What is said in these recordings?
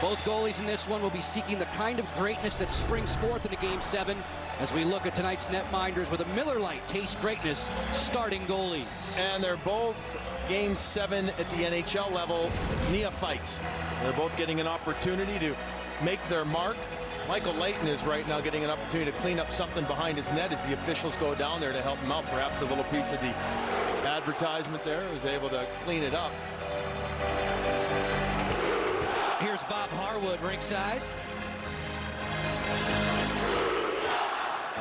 Both goalies in this one will be seeking the kind of greatness that springs forth into Game 7 as we look at tonight's netminders with a Miller Lite Taste Greatness starting goalies. And they're both Game 7 at the NHL level neophytes. They're both getting an opportunity to make their mark. Michael Leighton is right now getting an opportunity to clean up something behind his net as the officials go down there to help him out. Perhaps a little piece of the advertisement there, was able to clean it up. Here's Bob Harwood ringside.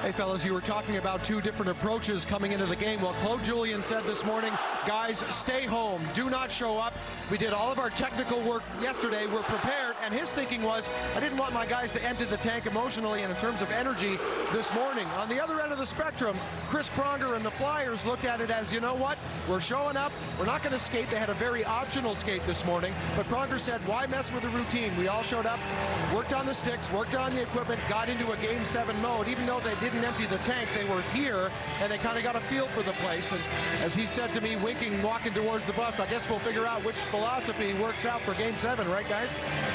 Hey fellas, you were talking about two different approaches coming into the game. Well, Claude Julien said this morning, guys, stay home, do not show up. We did all of our technical work yesterday, we're prepared, and his thinking was, I didn't want my guys to empty the tank emotionally and in terms of energy this morning. On the other end of the spectrum, Chris Pronger and the Flyers looked at it as, you know what, we're showing up, we're not going to skate. They had a very optional skate this morning, but Pronger said, why mess with the routine? We all showed up, worked on the sticks, worked on the equipment, got into a Game 7 mode. Even though they didn't empty the tank, they were here, and they kind of got a feel for the place. And as he said to me, winking, walking towards the bus, I guess we'll figure out which philosophy works out for Game 7, right, guys?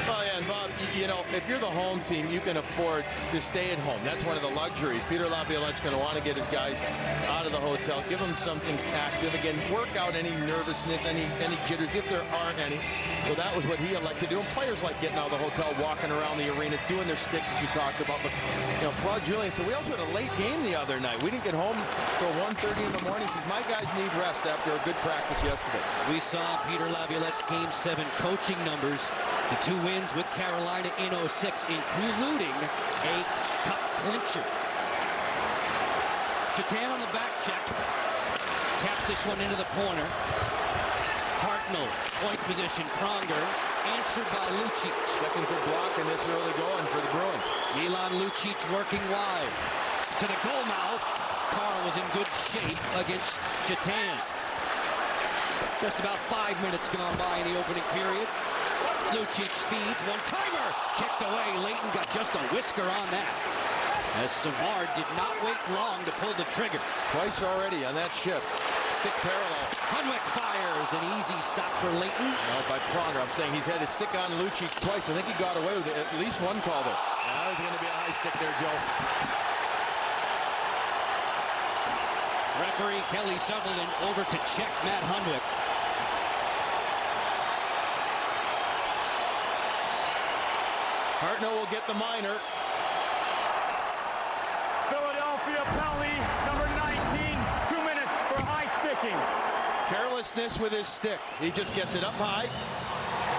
Oh, yeah, and Bob, you know, if you're the home team, you can afford to stay at home. That's one of the luxuries. Peter Laviolette's going to want to get his guys out of the hotel, give them something active. Again, work out any nervousness, any jitters, if there aren't any. So that was what he elected to do. And players like getting out of the hotel, walking around the arena, doing their sticks, as you talked about. But, you know, Claude Julien said, we also had a late game the other night. We didn't get home till 1:30 in the morning. He says, my guys need rest after a good practice yesterday. We saw Peter Laviolette's Game 7 coaching numbers. The 2 wins with Carolina in 06, including a cup clincher. Chatan on the back check. Taps this one into the corner. Hartnell, point position. Pronger, answered by Lucic. Second good block in this early going for the Bruins. Milan Lucic working wide. To the goal mouth. Carl was in good shape against Chatan. Just about 5 minutes gone by in the opening period. Lucic feeds, one-timer, kicked away. Leighton got just a whisker on that, as Savard did not wait long to pull the trigger. Twice already on that shift. Stick parallel. Hunwick fires, an easy stop for Leighton. No, by Pronger. I'm saying he's had his stick on Lucic twice. I think he got away with it. At least one call there. Now there's going to be a high stick there, Joe. Referee Kelly Sutherland over to check Matt Hunwick. Hartnell will get the minor. Philadelphia penalty, number 19, 2 minutes for high sticking. Carelessness with his stick. He just gets it up high,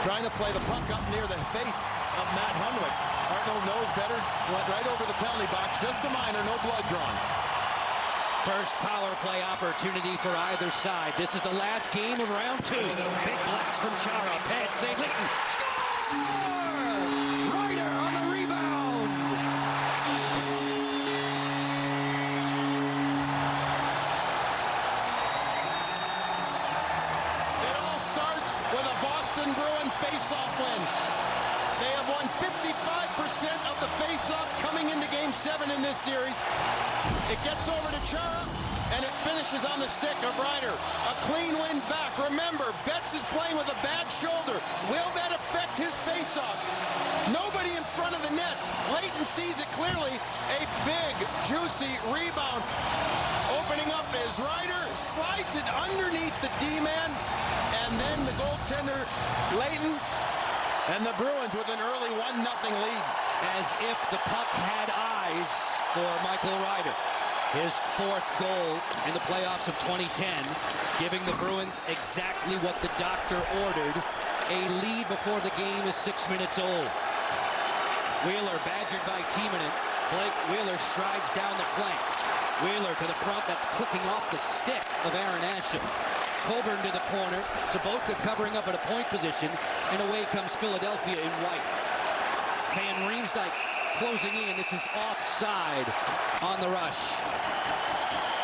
trying to play the puck up near the face of Matt Hunwick. Hartnell knows better, went right over the penalty box, just a minor, no blood drawn. First power play opportunity for either side. This is the last game of round 2. Big blast from Chara, pad save, Leighton, score! Ryder on the rebound! It all starts with a Boston Bruin face-off win. They have won 55% of the face-offs coming into Game 7 in this series. It gets over to Chara, and it finishes on the stick of Ryder. A clean win back. Remember, Betts is playing with a bad shoulder. Will that affect his face-offs? Nobody in front of the net. Leighton sees it clearly. A big, juicy rebound. Opening up is Ryder, slides it underneath the D-man, and then the goaltender, Leighton, and the Bruins with an early 1-0 lead. As if the puck had eyes for Michael Ryder. His 4th goal in the playoffs of 2010, giving the Bruins exactly what the doctor ordered, a lead before the game is 6 minutes old. Wheeler badgered by Timonen. Blake Wheeler strides down the flank. Wheeler to the front, that's clicking off the stick of Aaron Asham. Coburn to the corner, Sobotka covering up at a point position, and away comes Philadelphia in white. Van Riemsdyk closing in. This is offside on the rush.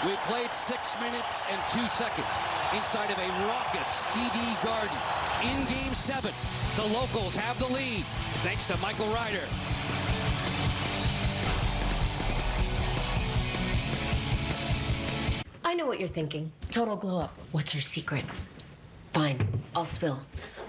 We played 6 minutes and 2 seconds inside of a raucous TD Garden. In Game 7, the locals have the lead, thanks to Michael Ryder. I know what you're thinking. Total glow up. What's her secret? Fine, I'll spill.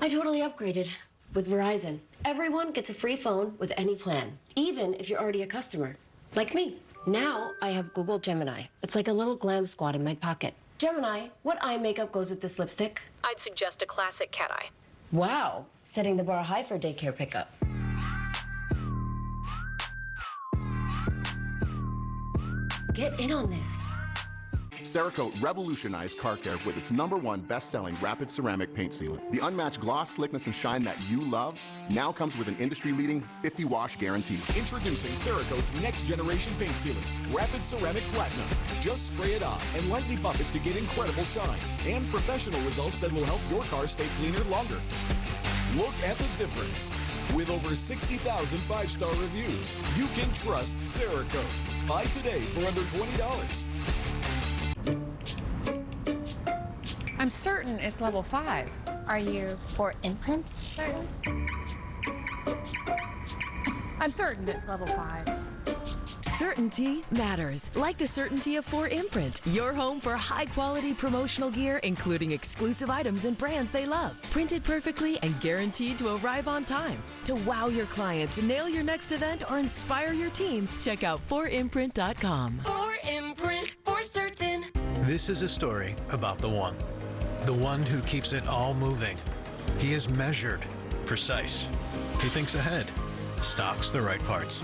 I totally upgraded. with Verizon. Everyone gets a free phone with any plan, even if you're already a customer, like me. Now I have Google Gemini. It's like a little glam squad in my pocket. Gemini, what eye makeup goes with this lipstick? I'd suggest a classic cat eye. Wow, setting the bar high for daycare pickup. Get in on this. Cerakote revolutionized car care with its #1 best-selling rapid ceramic paint sealant. The unmatched gloss, slickness, and shine that you love now comes with an industry-leading 50-wash guarantee. Introducing Cerakote's next-generation paint sealant, Rapid Ceramic Platinum. Just spray it on and lightly buff it to get incredible shine and professional results that will help your car stay cleaner longer. Look at the difference. With over 60,000 5-star reviews, you can trust Cerakote. Buy today for under $20. I'm certain it's level 5. Are you for imprint certain? I'm certain it's level 5. Certainty matters, like the certainty of 4imprint. Your home for high-quality promotional gear, including exclusive items and brands they love. Printed perfectly and guaranteed to arrive on time. To wow your clients, nail your next event, or inspire your team, check out 4imprint.com. 4imprint, for certain. This is a story about the one who keeps it all moving. He is measured, precise. He thinks ahead, stocks the right parts,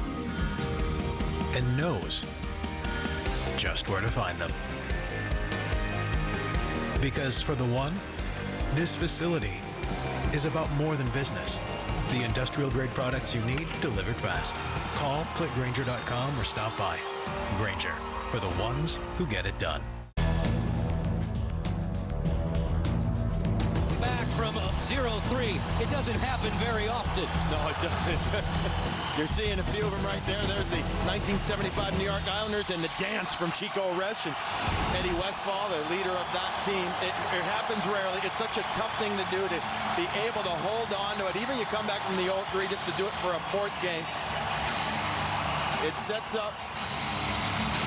and knows just where to find them. Because for the one, this facility is about more than business. The industrial grade products you need delivered fast. Call, click Grainger.com or stop by. Grainger, for the ones who get it done. From 0-3. It doesn't happen very often. No, it doesn't. You're seeing a few of them right there. There's the 1975 New York Islanders and the dance from Chico Resch and Eddie Westfall, the leader of that team. It happens rarely. It's such a tough thing to do, to be able to hold on to it. Even you come back from the 0-3 just to do it for a 4th game. It sets up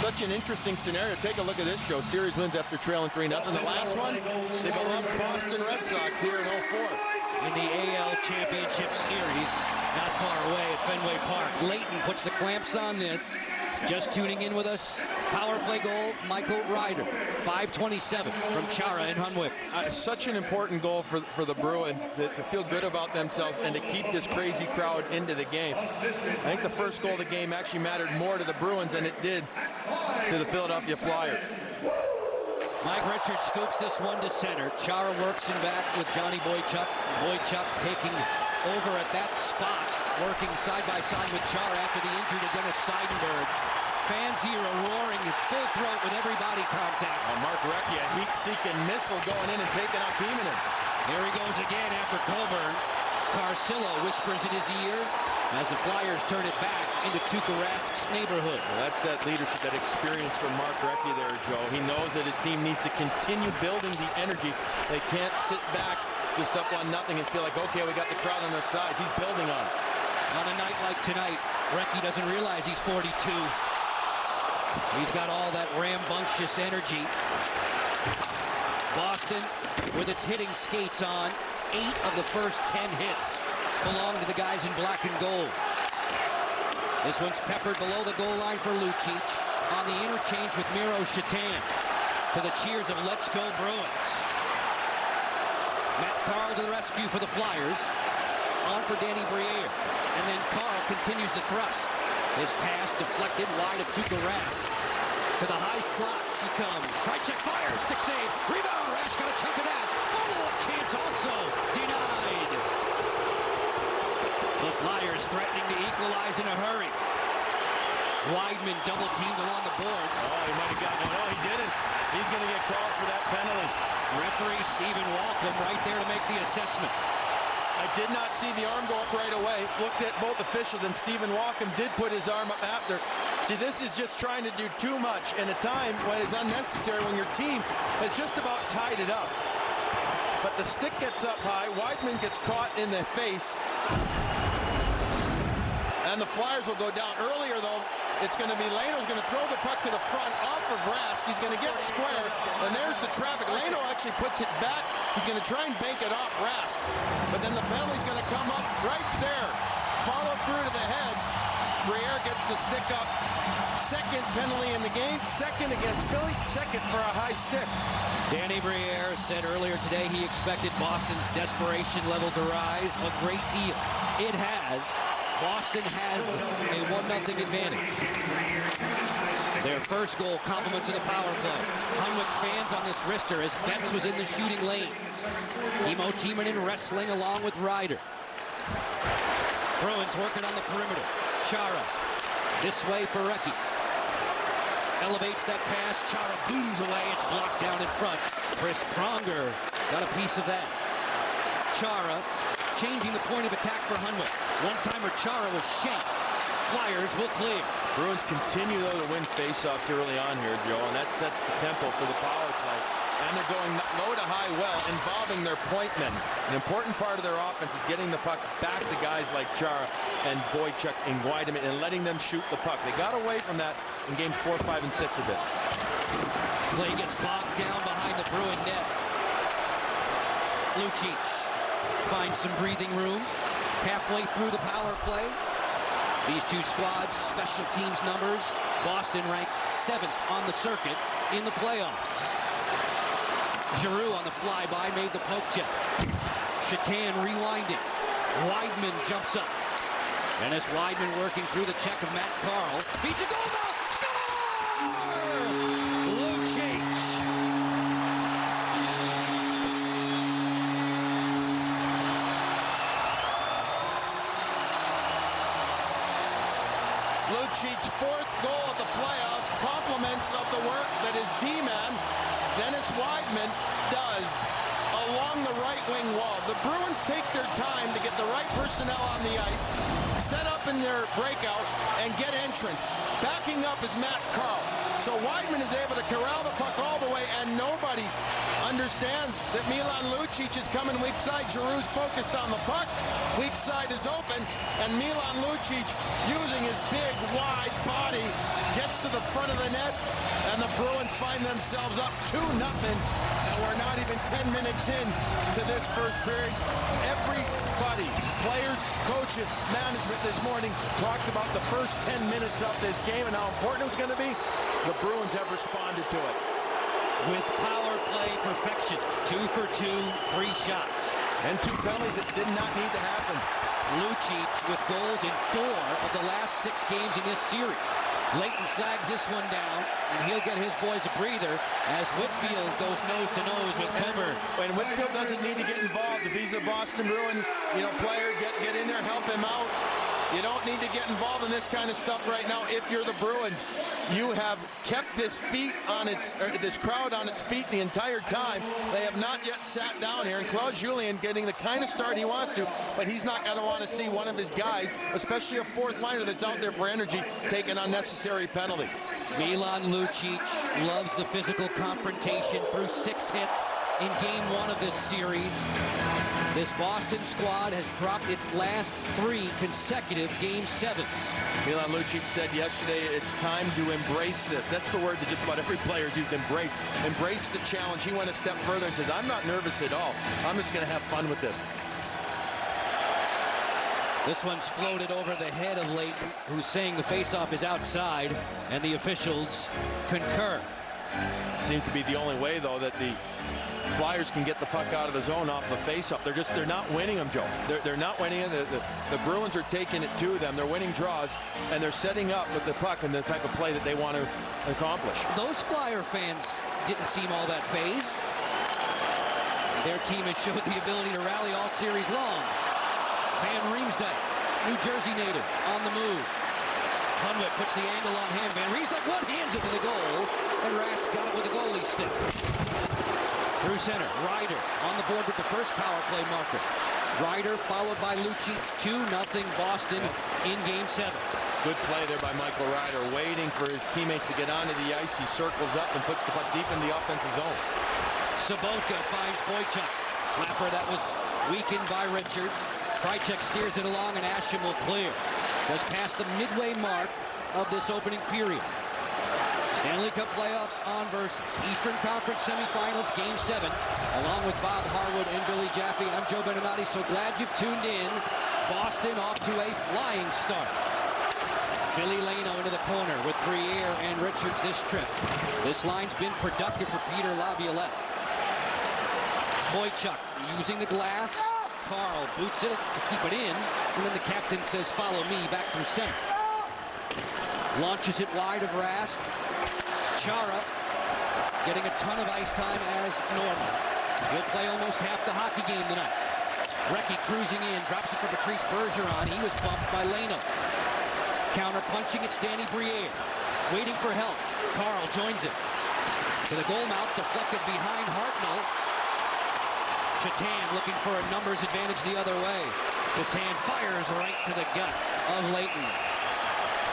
such an interesting scenario. Take a look at this show. Series wins after trailing 3-0. The last one, the beloved Boston Red Sox here in 04. In the AL Championship Series, not far away at Fenway Park. Leighton puts the clamps on this. Just tuning in with us, power play goal, Michael Ryder. 5:27 from Chara and Hunwick. Such an important goal for the Bruins to feel good about themselves and to keep this crazy crowd into the game. I think the first goal of the game actually mattered more to the Bruins than it did to the Philadelphia Flyers. Mike Richards scoops this one to center. Chara works him back with Johnny Boychuk. Boychuk taking over at that spot, working side by side with Chara after the injury to Dennis Seidenberg. Fans here are roaring at full throat with every body contact. Mark Recchi, a heat-seeking missile going in and taking out Timonen. There he goes again after Coburn. Carcillo whispers in his ear as the Flyers turn it back into Tuukka Rask's neighborhood. Well, that's that leadership, that experience from Mark Recchi there, Joe. He knows that his team needs to continue building the energy. They can't sit back just up on nothing and feel like, okay, we got the crowd on our sides. He's building on it. On a night like tonight, Recchi doesn't realize he's 42. He's got all that rambunctious energy. Boston, with its hitting skates on, 8 of the first 10 hits belong to the guys in black and gold. This one's peppered below the goal line for Lucic on the interchange with Miro Shatan. To the cheers of Let's Go Bruins. Matt Carl to the rescue for the Flyers. On for Danny Briere. And then Carl continues the thrust. His pass deflected wide of Tuukka Rask. To the high slot she comes. Krejcik fires, stick save, rebound. Rask got a chunk of that. Follow-up chance also denied. The Flyers threatening to equalize in a hurry. Weidman double teamed along the boards. Oh, he might have gotten it. Oh, he didn't. He's going to get called for that penalty. Referee Stephen Walcom right there to make the assessment. I did not see the arm go up right away. Looked at both officials, and Stephen Walcom did put his arm up after. See, this is just trying to do too much in a time when it's unnecessary, when your team has just about tied it up. But the stick gets up high. Weidman gets caught in the face. And the Flyers will go down. Earlier, though, It's going to be Leno's going to throw the puck to the front off of Rask. He's going to get square, and there's the traffic. Leno actually puts it back. He's going to try and bank it off Rask. But then the penalty's going to come up right there. Follow through to the head. Briere gets the stick up. Second penalty in the game. Second against Philly. Second for a high stick. Danny Briere said earlier today he expected Boston's desperation level to rise a great deal. It has. Boston has a 1-0 advantage. Their first goal compliments of the power play. Hunwick fans on this wrister as Betts was in the shooting lane. Imo Timonen wrestling along with Ryder. Bruins working on the perimeter. Chara, this way for Recchi. Elevates that pass, Chara booms away, it's blocked down in front. Chris Pronger got a piece of that. Chara changing the point of attack for Hunwick. One-timer Chara was shanked. Flyers will clear. Bruins continue, though, to win faceoffs early on here, Joe, and that sets the tempo for the power play. And they're going low to high well, involving their point men. An important part of their offense is getting the pucks back to guys like Chara and Boychuk and Wideman and letting them shoot the puck. They got away from that in games 4, 5, and 6 a bit. Play gets bogged down behind the Bruin net. Lucic finds some breathing room halfway through the power play. These two squads, special teams numbers. Boston ranked 7th on the circuit in the playoffs. Giroux on the flyby made the poke check. Shatan rewinding. Wideman jumps up. And as Wideman working through the check of Matt Carl, beats a goal now. Score! Lucic. Lucic's 4th goal of the playoffs, compliments of the work that his D-man, Dennis Wideman, does along the right wing wall. The Bruins take their time to get the right personnel on the ice, set up in their breakout, and get entrance. Backing up is Matt Carl. So Wideman is able to corral the puck all the way, and nobody understands that Milan Lucic is coming weak side. Giroux's focused on the puck. Weak side is open, and Milan Lucic, using his big, wide body, gets to the front of the net, and the Bruins find themselves up 2-0, and we're not even 10 minutes in to this first period. Everybody, players, coaches, management this morning talked about the first 10 minutes of this game and how important it was going to be. The Bruins have responded to it. With power play perfection, 2 for 2, 3 shots. And 2 penalties that did not need to happen. Lucic with goals in 4 of the last 6 games in this series. Leighton flags this one down, and he'll get his boys a breather as Whitfield goes nose-to-nose with Coburn. And Whitfield doesn't need to get involved. If he's a Boston Bruin, player, get in there, help him out. You don't need to get involved in this kind of stuff right now. If you're the Bruins, you have kept this crowd on its feet the entire time. They have not yet sat down here, and Claude Julien getting the kind of start he wants to, but he's not going to want to see one of his guys, especially a 4th liner that's out there for energy, take an unnecessary penalty. Milan Lucic loves the physical confrontation through 6 hits in game 1 of this series. This Boston squad has dropped its last 3 consecutive Game 7s. Milan Lucic said yesterday it's time to embrace this. That's the word that just about every player has used, embrace. Embrace the challenge. He went a step further and says, I'm not nervous at all. I'm just going to have fun with this. This one's floated over the head of Leighton, who's saying the faceoff is outside, and the officials concur. Seems to be the only way, though, that the Flyers can get the puck out of the zone off the faceoff. They're not winning them, Joe. They're not winning it. The Bruins are taking it to them. They're winning draws, and they're setting up with the puck and the type of play that they want to accomplish. Those Flyer fans didn't seem all that fazed. Their team has showed the ability to rally all series long. Van Riemsdyk, New Jersey native, on the move. Hunwick puts the angle on him. Van Riemsdyk one-hands it to the goal, and Rask got it with a goalie stick. Through center, Ryder on the board with the first power play marker. Ryder followed by Lucic, 2-0 Boston in Game 7. Good play there by Michael Ryder, waiting for his teammates to get onto the ice. He circles up and puts the puck deep in the offensive zone. Sobotka finds Boychuk. Slapper that was weakened by Richards. Krejcik steers it along, and Asham will clear. Just past the midway mark of this opening period. Stanley Cup playoffs on versus Eastern Conference semifinals, Game 7. Along with Bob Harwood and Billy Jaffe, I'm Joe Beninati. So glad you've tuned in. Boston off to a flying start. Billy Leno into the corner with Briere and Richards this trip. This line's been productive for Peter Laviolette. Boychuk using the glass. Carl boots it to keep it in, and then the captain says, follow me, back through center. Launches it wide of Rask. Chara getting a ton of ice time as normal. He'll play almost half the hockey game tonight. Recchi cruising in, drops it for Patrice Bergeron. He was bumped by Leno. Counter punching, it's Danny Briere. Waiting for help. Carl joins it. To the goal mouth, deflected behind Hartnell. Shatan looking for a numbers advantage the other way. Shatan fires right to the gut of Leighton.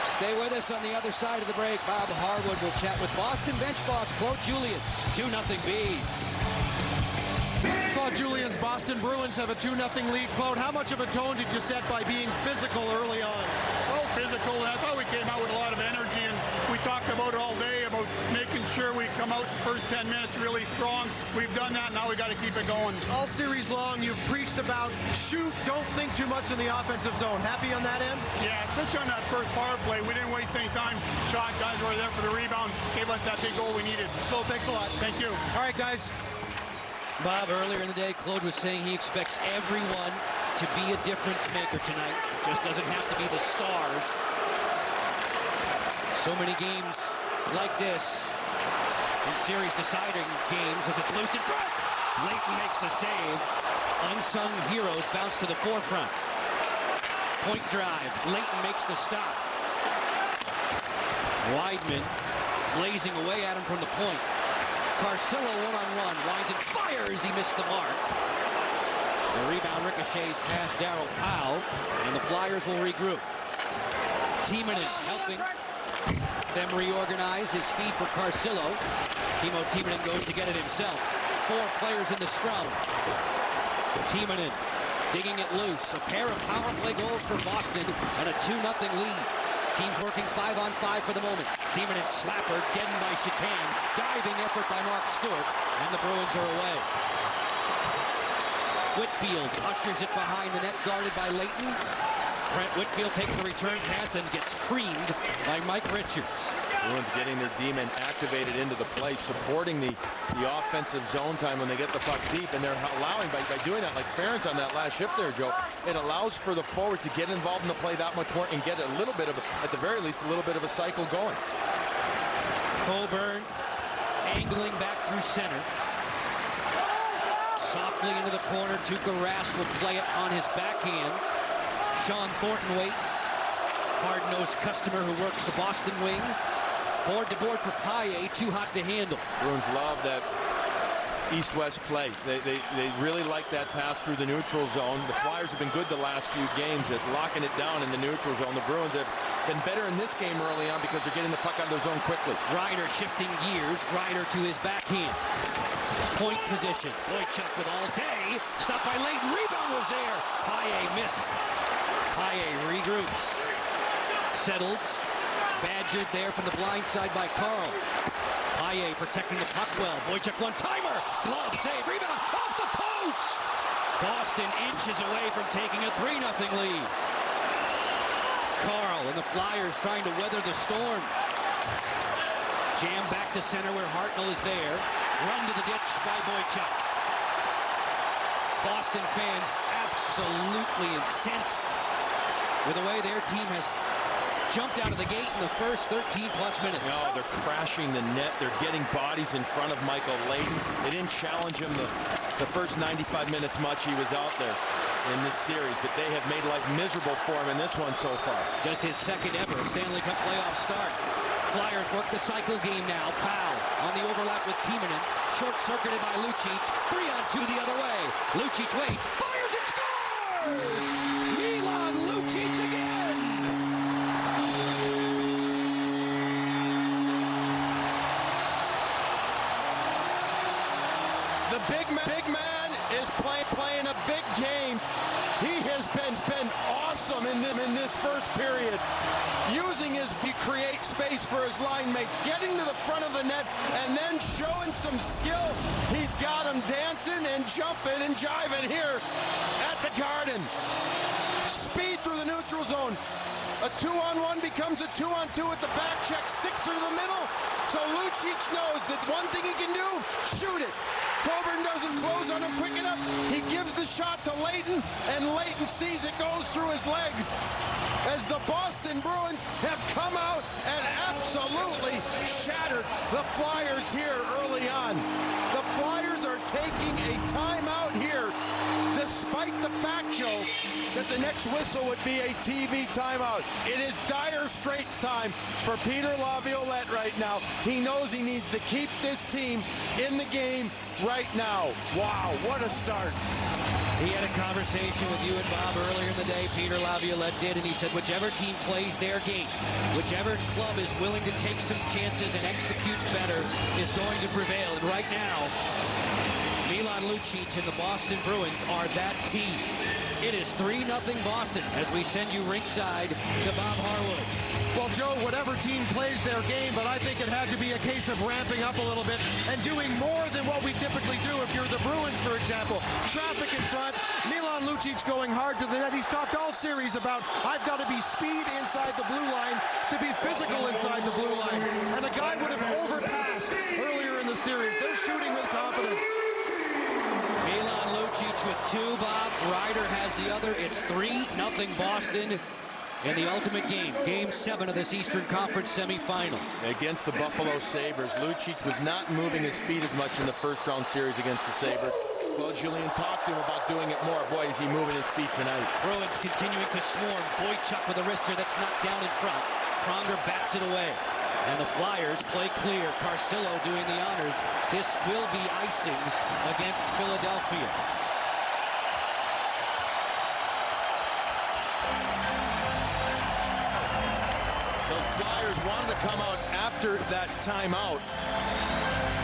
Stay with us on the other side of the break. Bob Harwood will chat with Boston bench boss Claude Julien. 2-0 Bees. Claude Julien's Boston Bruins have a 2-0 lead. Claude, how much of a tone did you set by being physical early on? Well, physical, and I thought we came out with a lot of energy, and we talked about it all day, about making sure we come out the first 10 minutes really strong. We've done that, now we got to keep it going. All series long, you've preached about shoot, don't think too much in the offensive zone. Happy on that end? Yeah, especially on that first power play. We didn't waste any time. Shot, guys were there for the rebound, gave us that big goal we needed. Claude, thanks a lot. Thank you. All right, guys. Bob, earlier in the day, Claude was saying he expects everyone to be a difference maker tonight. Just doesn't have to be the stars. So many games like this in series deciding games as it's loose in front. Leighton makes the save. Unsung heroes bounce to the forefront. Point drive. Leighton makes the stop. Weidman blazing away at him from the point. Carcillo one-on-one, winds and fires, he missed the mark. The rebound ricochets past Darryl Powell, and the Flyers will regroup. Timonen helping them reorganize. His feed for Carcillo. Timo Timonen goes to get it himself. 4 players in the scrum. Timonen digging it loose. A pair of power play goals for Boston and a 2-0 lead. Teams working 5-on-5 for the moment. Timonen slapper, deadened by Shatan. Diving effort by Mark Stewart, and the Bruins are away. Whitfield ushers it behind the net, guarded by Leighton. Trent Whitfield takes the return pass and gets creamed by Mike Richards. Bruins getting their D-men activated into the play, supporting the offensive zone time when they get the puck deep, and they're allowing, by doing that, like Ferentz on that last shift there, Joe, it allows for the forwards to get involved in the play that much more and get a little bit of, at the very least, a little bit of a cycle going. Coburn angling back through center. Softly into the corner, Tuukka Rask will play it on his backhand. Sean Thornton waits. Hard-nosed customer who works the Boston wing. Board to board for Paille, too hot to handle. Bruins love that east-west play. They really like that pass through the neutral zone. The Flyers have been good the last few games at locking it down in the neutral zone. The Bruins have been better in this game early on because they're getting the puck out of their zone quickly. Ryder shifting gears. Ryder to his backhand. Point position. Boychuk with all day. Stopped by Leighton. Rebound was there. Paille missed. Paille regroups. Settles. Badgered there from the blind side by Carl. Paille protecting the puck well. Boychuk one-timer. Glove save. Rebound off the post. Boston inches away from taking a 3-0 lead. Carl and the Flyers trying to weather the storm. Jam back to center where Hartnell is there. Run to the ditch by Boychuk. Boston fans absolutely incensed with the way their team has jumped out of the gate in the first 13-plus minutes. No, they're crashing the net. They're getting bodies in front of Michael Leighton. They didn't challenge him the first 95 minutes much he was out there in this series, but they have made life miserable for him in this one so far. Just his second ever Stanley Cup playoff start. Flyers work the cycle game now. Powell on the overlap with Timonen. Short-circuited by Lucic. 3-on-2 the other way. Lucic waits. Fires and scores! Milan Lucic again! The big man is playing a big game. He has been awesome in this first period, using his create space for his line mates, getting to the front of the net, and then showing some skill. He's got him dancing and jumping and jiving here at the Garden. Speed through the neutral zone. A 2-on-1 becomes a 2-on-2 with the back check, sticks her to the middle. So Lucic knows that one thing he can do, shoot it. Coburn doesn't close on him quick enough. He gives the shot to Leighton, and Leighton sees it goes through his legs. As the Boston Bruins have come out and absolutely shattered the Flyers here early on. The Flyers are taking a timeout here, despite the fact, Joe, that the next whistle would be a TV timeout. It is dire straits time for Peter Laviolette right now. He knows he needs to keep this team in the game right now. Wow, what a start. He had a conversation with you and Bob earlier in the day, Peter Laviolette did, and he said whichever team plays their game, whichever club is willing to take some chances and executes better is going to prevail. And right now, Milan Lucic and the Boston Bruins are that team. It is 3-0 Boston as we send you ringside to Bob Harwood. Well, Joe, whatever team plays their game, but I think it had to be a case of ramping up a little bit and doing more than what we typically do. If you're the Bruins, for example, traffic in front, Milan Lucic going hard to the net. He's talked all series about, I've got to be speed inside the blue line to be physical inside the blue line. And the guy would have overpassed earlier in the series. They're shooting with confidence. Milan Lucic with two, Bob. Ryder has the other. It's 3-0 Boston in the ultimate game. Game 7 of this Eastern Conference semifinal. Against the Buffalo Sabres, Lucic was not moving his feet as much in the first round series against the Sabres. Well, Julian talked to him about doing it more. Boy, is he moving his feet tonight. Bruins continuing to swarm. Boychuk with a wrister that's knocked down in front. Pronger bats it away. And the Flyers play clear. Carcillo doing the honors. This will be icing against Philadelphia. The Flyers wanted to come out after that timeout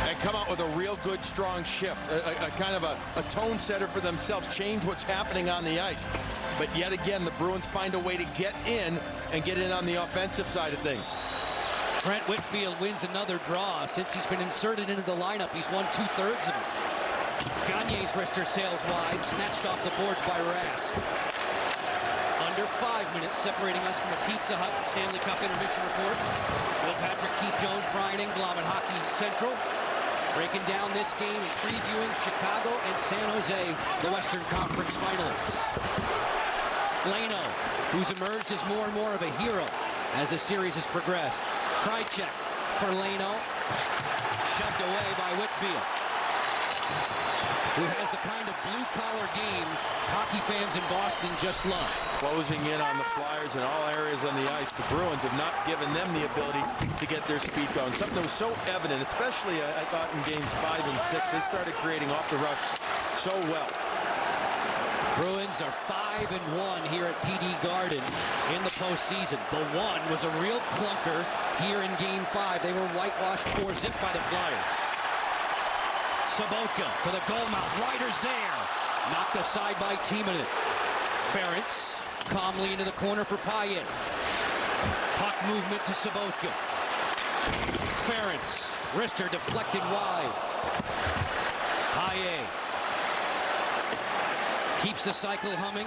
and come out with a real good, strong shift, a kind of a tone setter for themselves, change what's happening on the ice. But yet again, the Bruins find a way to get in and get in on the offensive side of things. Trent Whitfield wins another draw. Since he's been inserted into the lineup, he's won 2/3 of it. Gagne's wrister sails wide, snatched off the boards by Rask. Under 5 minutes separating us from a Pizza Hut Stanley Cup intermission report. Will Patrick, Keith Jones, Brian Engblom at Hockey Central. Breaking down this game and previewing Chicago and San Jose, the Western Conference finalists. Leno, who's emerged as more and more of a hero as the series has progressed. Krejcik for Leno, shoved away by Whitfield, who has the kind of blue-collar game hockey fans in Boston just love. Closing in on the Flyers in all areas on the ice. The Bruins have not given them the ability to get their speed going. Something that was so evident, especially I thought in games 5 and 6, they started creating off the rush so well. Bruins are 5-1 here at TD Garden in the postseason. The one was a real clunker here in Game 5. They were whitewashed 4-0 by the Flyers. Sobotka to the goal mouth. Ryder's there. Knocked aside by Timonen. Ferentz calmly into the corner for Payet. Puck movement to Sobotka. Ferentz. Wrister deflected wide. Payet. Keeps the cycle humming.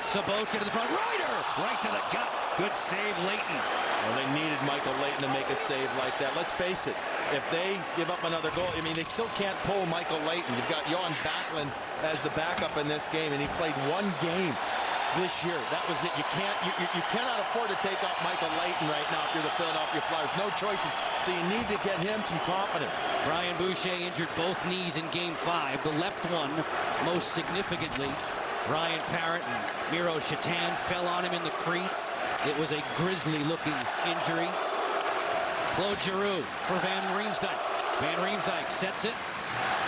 Sobotka to the front. Ryder! Right to the gut. Good save, Leighton. Well, they needed Michael Leighton to make a save like that. Let's face it. If they give up another goal, I mean, they still can't pull Michael Leighton. You've got Johan Backlund as the backup in this game, and he played one game this year. That was it. You cannot afford to take out Michael Leighton right now if you're the Philadelphia Flyers. No choices. So you need to get him some confidence. Brian Boucher injured both knees in Game 5. The left one, most significantly. Ryan Parrott and Miro Shatan fell on him in the crease. It was a grisly-looking injury. Claude Giroux for Van Riemsdyk. Van Riemsdyk sets it.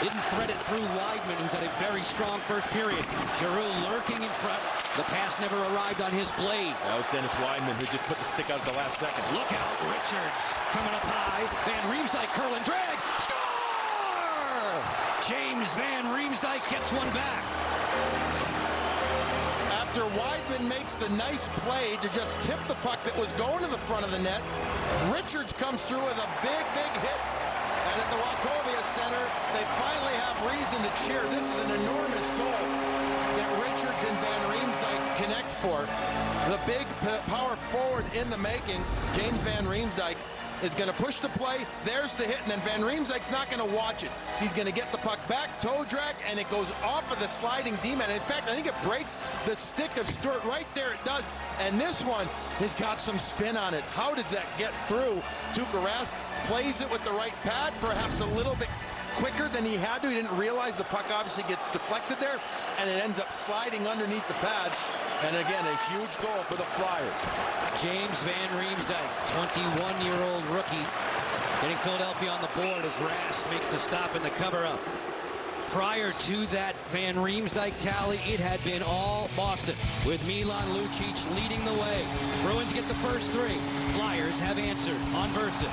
Didn't thread it through Weidman, who's had a very strong first period. Giroux lurking in front. The pass never arrived on his blade. Out Dennis Weidman, who just put the stick out at the last second. Look out, Richards coming up high. Van Riemsdyk curl and drag. Score! James James Van Riemsdyk gets one back. After Weidman makes the nice play to just tip the puck that was going to the front of the net, Richards comes through with a big, big hit. And at the Wachovia Center, they finally have reason to cheer. This is an enormous goal that Richards and Van Riemsdyk connect for. The big power forward in the making, James Van Riemsdyk, is going to push the play. There's the hit, and then Van Riemsdyk's not going to watch it. He's going to get the puck back, toe drag, and it goes off of the sliding D-man. In fact, I think it breaks the stick of Stewart. Right there it does. And this one has got some spin on it. How does that get through? Tuukka Rask plays it with the right pad, perhaps a little bit quicker than he had to. He didn't realize the puck obviously gets deflected there, and it ends up sliding underneath the pad. And again, a huge goal for the Flyers. James Van Riemsdyk, 21-year-old rookie, getting Philadelphia on the board as Rask makes the stop in the cover-up. Prior to that Van Riemsdyk tally, it had been all Boston, with Milan Lucic leading the way. Bruins get the first three. Flyers have answered on Versus.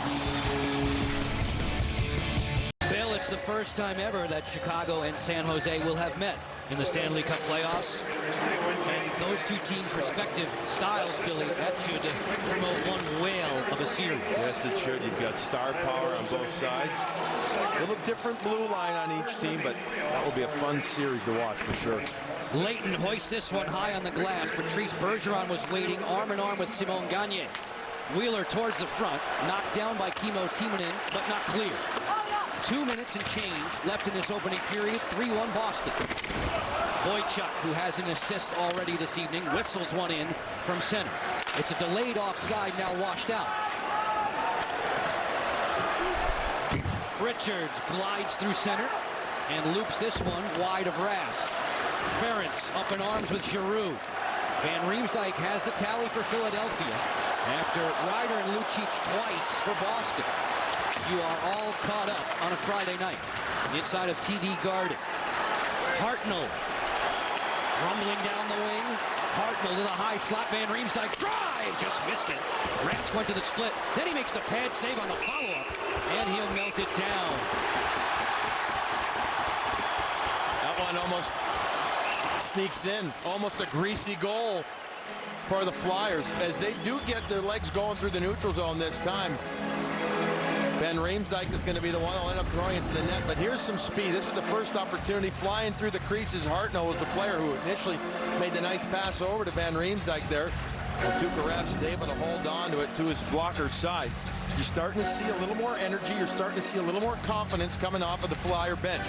Bill, it's the first time ever that Chicago and San Jose will have met in the Stanley Cup playoffs. And those two teams' respective styles, Billy, that should promote one whale of a series. Yes, it should. You've got star power on both sides. A little different blue line on each team, but that will be a fun series to watch for sure. Leighton hoists this one high on the glass. Patrice Bergeron was waiting arm in arm with Simon Gagne. Wheeler towards the front, knocked down by Kimmo Timonen, but not clear. 2 minutes and change left in this opening period. 3-1 Boston. Boychuk, who has an assist already this evening, whistles one in from center. It's a delayed offside, now washed out. Richards glides through center and loops this one wide of Rask. Ferentz up in arms with Giroux. Van Riemsdyk has the tally for Philadelphia after Ryder and Lucic twice for Boston. You are all caught up on a Friday night inside of TD Garden. Hartnell rumbling down the wing. Hartnell to the high slot. Van Riemsdyk drive, just missed it. Rask went to the split. Then he makes the pad save on the follow-up, and he'll melt it down. That one almost sneaks in. Almost a greasy goal for the Flyers as they do get their legs going through the neutral zone this time. Van Riemsdyk is going to be the one that'll end up throwing it to the net, but here's some speed. This is the first opportunity. Flying through the creases, Hartnell was the player who initially made the nice pass over to Van Riemsdyk there. And Tuukka Rask is able to hold on to it to his blocker's side. You're starting to see a little more energy. You're starting to see a little more confidence coming off of the Flyer bench.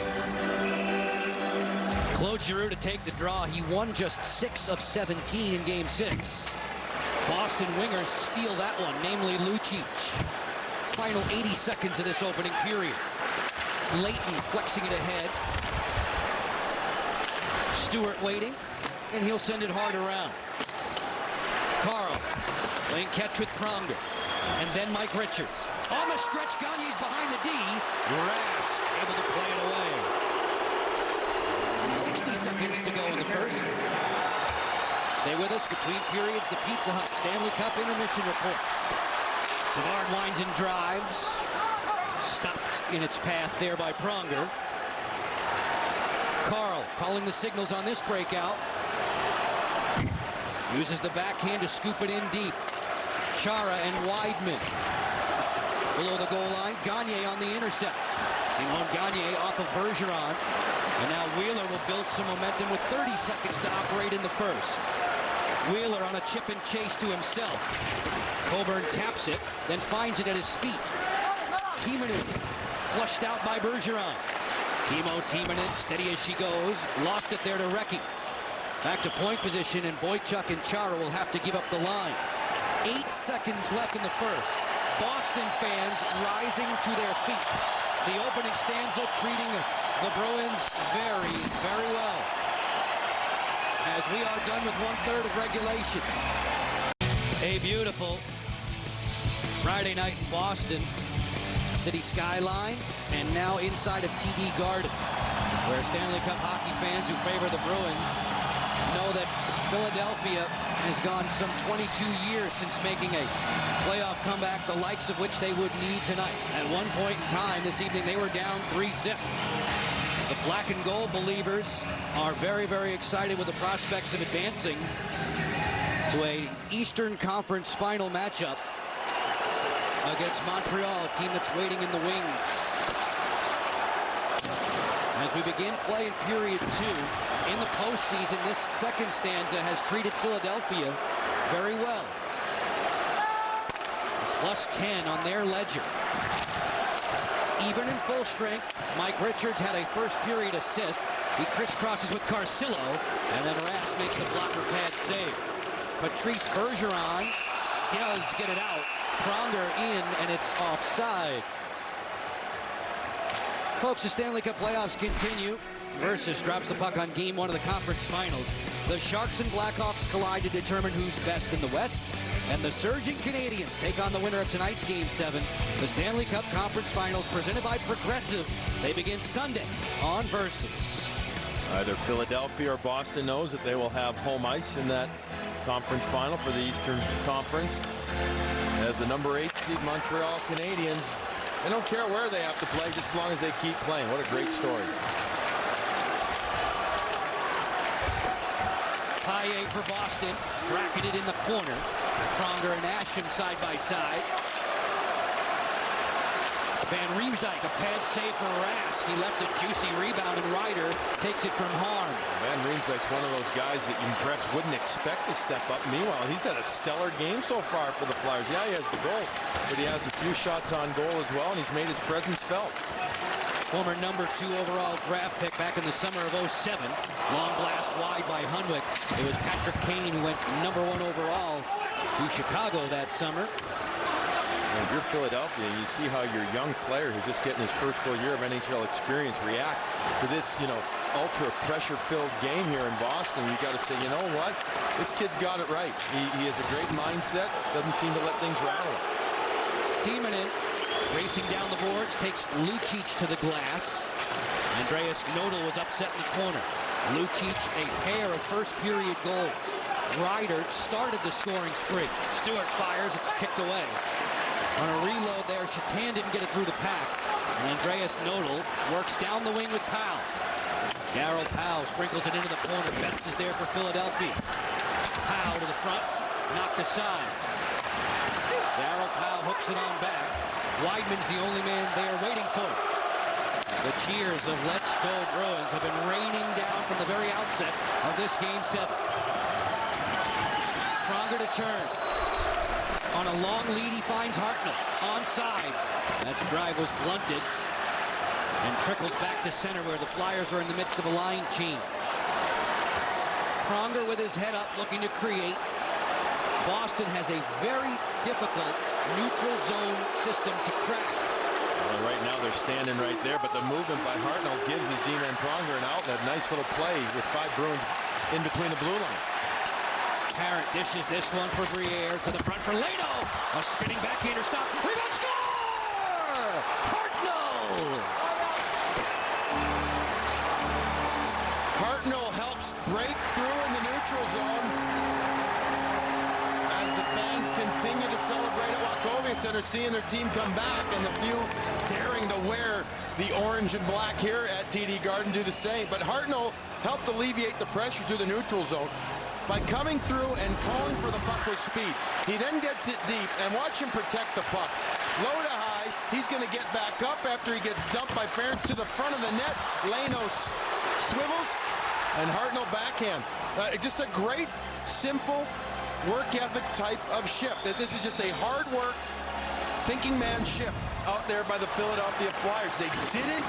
Claude Giroux to take the draw. He won just 6 of 17 in Game 6. Boston wingers steal that one, namely Lucic. Final 80 seconds of this opening period. Leighton flexing it ahead. Stewart waiting, and he'll send it hard around. Carl playing catch with Pronger, and then Mike Richards. On the stretch, Gagne's behind the D. Rask able to play it away. 60 seconds to go in the first. Stay with us between periods. The Pizza Hut Stanley Cup intermission report. Savard winds and drives. Stopped in its path there by Pronger. Carl calling the signals on this breakout. Uses the backhand to scoop it in deep. Chara and Weidman. Below the goal line, Gagne on the intercept. Simon Gagne off of Bergeron. And now Wheeler will build some momentum with 30 seconds to operate in the first. Wheeler on a chip and chase to himself. Coburn taps it, then finds it at his feet. Timonen flushed out by Bergeron. Kimmo Timonen, steady as she goes, lost it there to Recchi. Back to point position, and Boychuk and Chara will have to give up the line. 8 seconds left in the first. Boston fans rising to their feet. The opening stanza treating the Bruins very, very well. As we are done with 1/3 of regulation. A beautiful Friday night in Boston. City skyline, and now inside of TD Garden, where Stanley Cup hockey fans who favor the Bruins know that Philadelphia has gone some 22 years since making a playoff comeback, the likes of which they would need tonight. At one point in time this evening, they were down 3-0. The black and gold believers are very, very excited with the prospects of advancing to a Eastern Conference final matchup against Montreal, a team that's waiting in the wings. As we begin play in period 2, in the postseason, this second stanza has treated Philadelphia very well. +10 on their ledger. Even in full strength, Mike Richards had a first period assist. He crisscrosses with Carcillo, and then Rask makes the blocker pad save. Patrice Bergeron does get it out. Pronger in, and it's offside. Folks, the Stanley Cup playoffs continue. Versus drops the puck on game 1 of the conference finals. The Sharks and Blackhawks collide to determine who's best in the West. And the surging Canadiens take on the winner of tonight's Game 7. The Stanley Cup Conference Finals presented by Progressive. They begin Sunday on Versus. Either Philadelphia or Boston knows that they will have home ice in that conference final for the Eastern Conference. As the number 8 seed Montreal Canadiens, they don't care where they have to play just as long as they keep playing. What a great story. Paille for Boston, bracketed in the corner. Pronger and Asham side by side. Van Riemsdyk, a pad save for Rask. He left a juicy rebound, and Ryder takes it from harm. Van Riemsdyk's one of those guys that you perhaps wouldn't expect to step up. Meanwhile, he's had a stellar game so far for the Flyers. Yeah, he has the goal, but he has a few shots on goal as well, and he's made his presence felt. Former number 2 overall draft pick back in the summer of '07. Long blast wide by Hunwick. It was Patrick Kane who went number 1 overall to Chicago that summer. If you're Philadelphia and you see how your young player who's just getting his first full year of NHL experience react to this, ultra pressure-filled game here in Boston, you got to say, you know what? This kid's got it right. He has a great mindset, doesn't seem to let things rattle. Timonen racing down the boards, takes Lucic to the glass. Andreas Nodal was upset in the corner. Lucic, a pair of first-period goals. Ryder started the scoring spree. Stewart fires, it's kicked away. On a reload there, Chatan didn't get it through the pack. And Andreas Nodal works down the wing with Powell. Darryl Powell sprinkles it into the corner. Betts is there for Philadelphia. Powell to the front, knocked aside. Darryl Powell hooks it on back. Weidman's the only man there waiting for it. The cheers of Let's Go Bruins have been raining down from the very outset of this Game 7. Pronger to turn. On a long lead, he finds Hartnell. Onside. That drive was blunted and trickles back to center where the Flyers are in the midst of a line change. Pronger with his head up looking to create. Boston has a very difficult neutral zone system to crack. Well, right now they're standing right there, but the movement by Hartnell gives his D-man Pronger an outlet. Nice little play with 5 Bruins in between the blue lines. Parent dishes this one for Briere to the front for Leno. A spinning backhander stop. Rebound score! Hartnell! Hartnell helps break through in the neutral zone as the fans continue to celebrate at Wachovia Center, seeing their team come back, and the few daring to wear the orange and black here at TD Garden do the same. But Hartnell helped alleviate the pressure through the neutral zone by coming through and calling for the puck with speed. He then gets it deep, and watch him protect the puck. Low to high, he's going to get back up after he gets dumped by Ferentz to the front of the net. Leno swivels, and Hartnell backhands. Just a great, simple, work ethic type of shift. This is just a hard work, thinking man shift out there by the Philadelphia Flyers. They didn't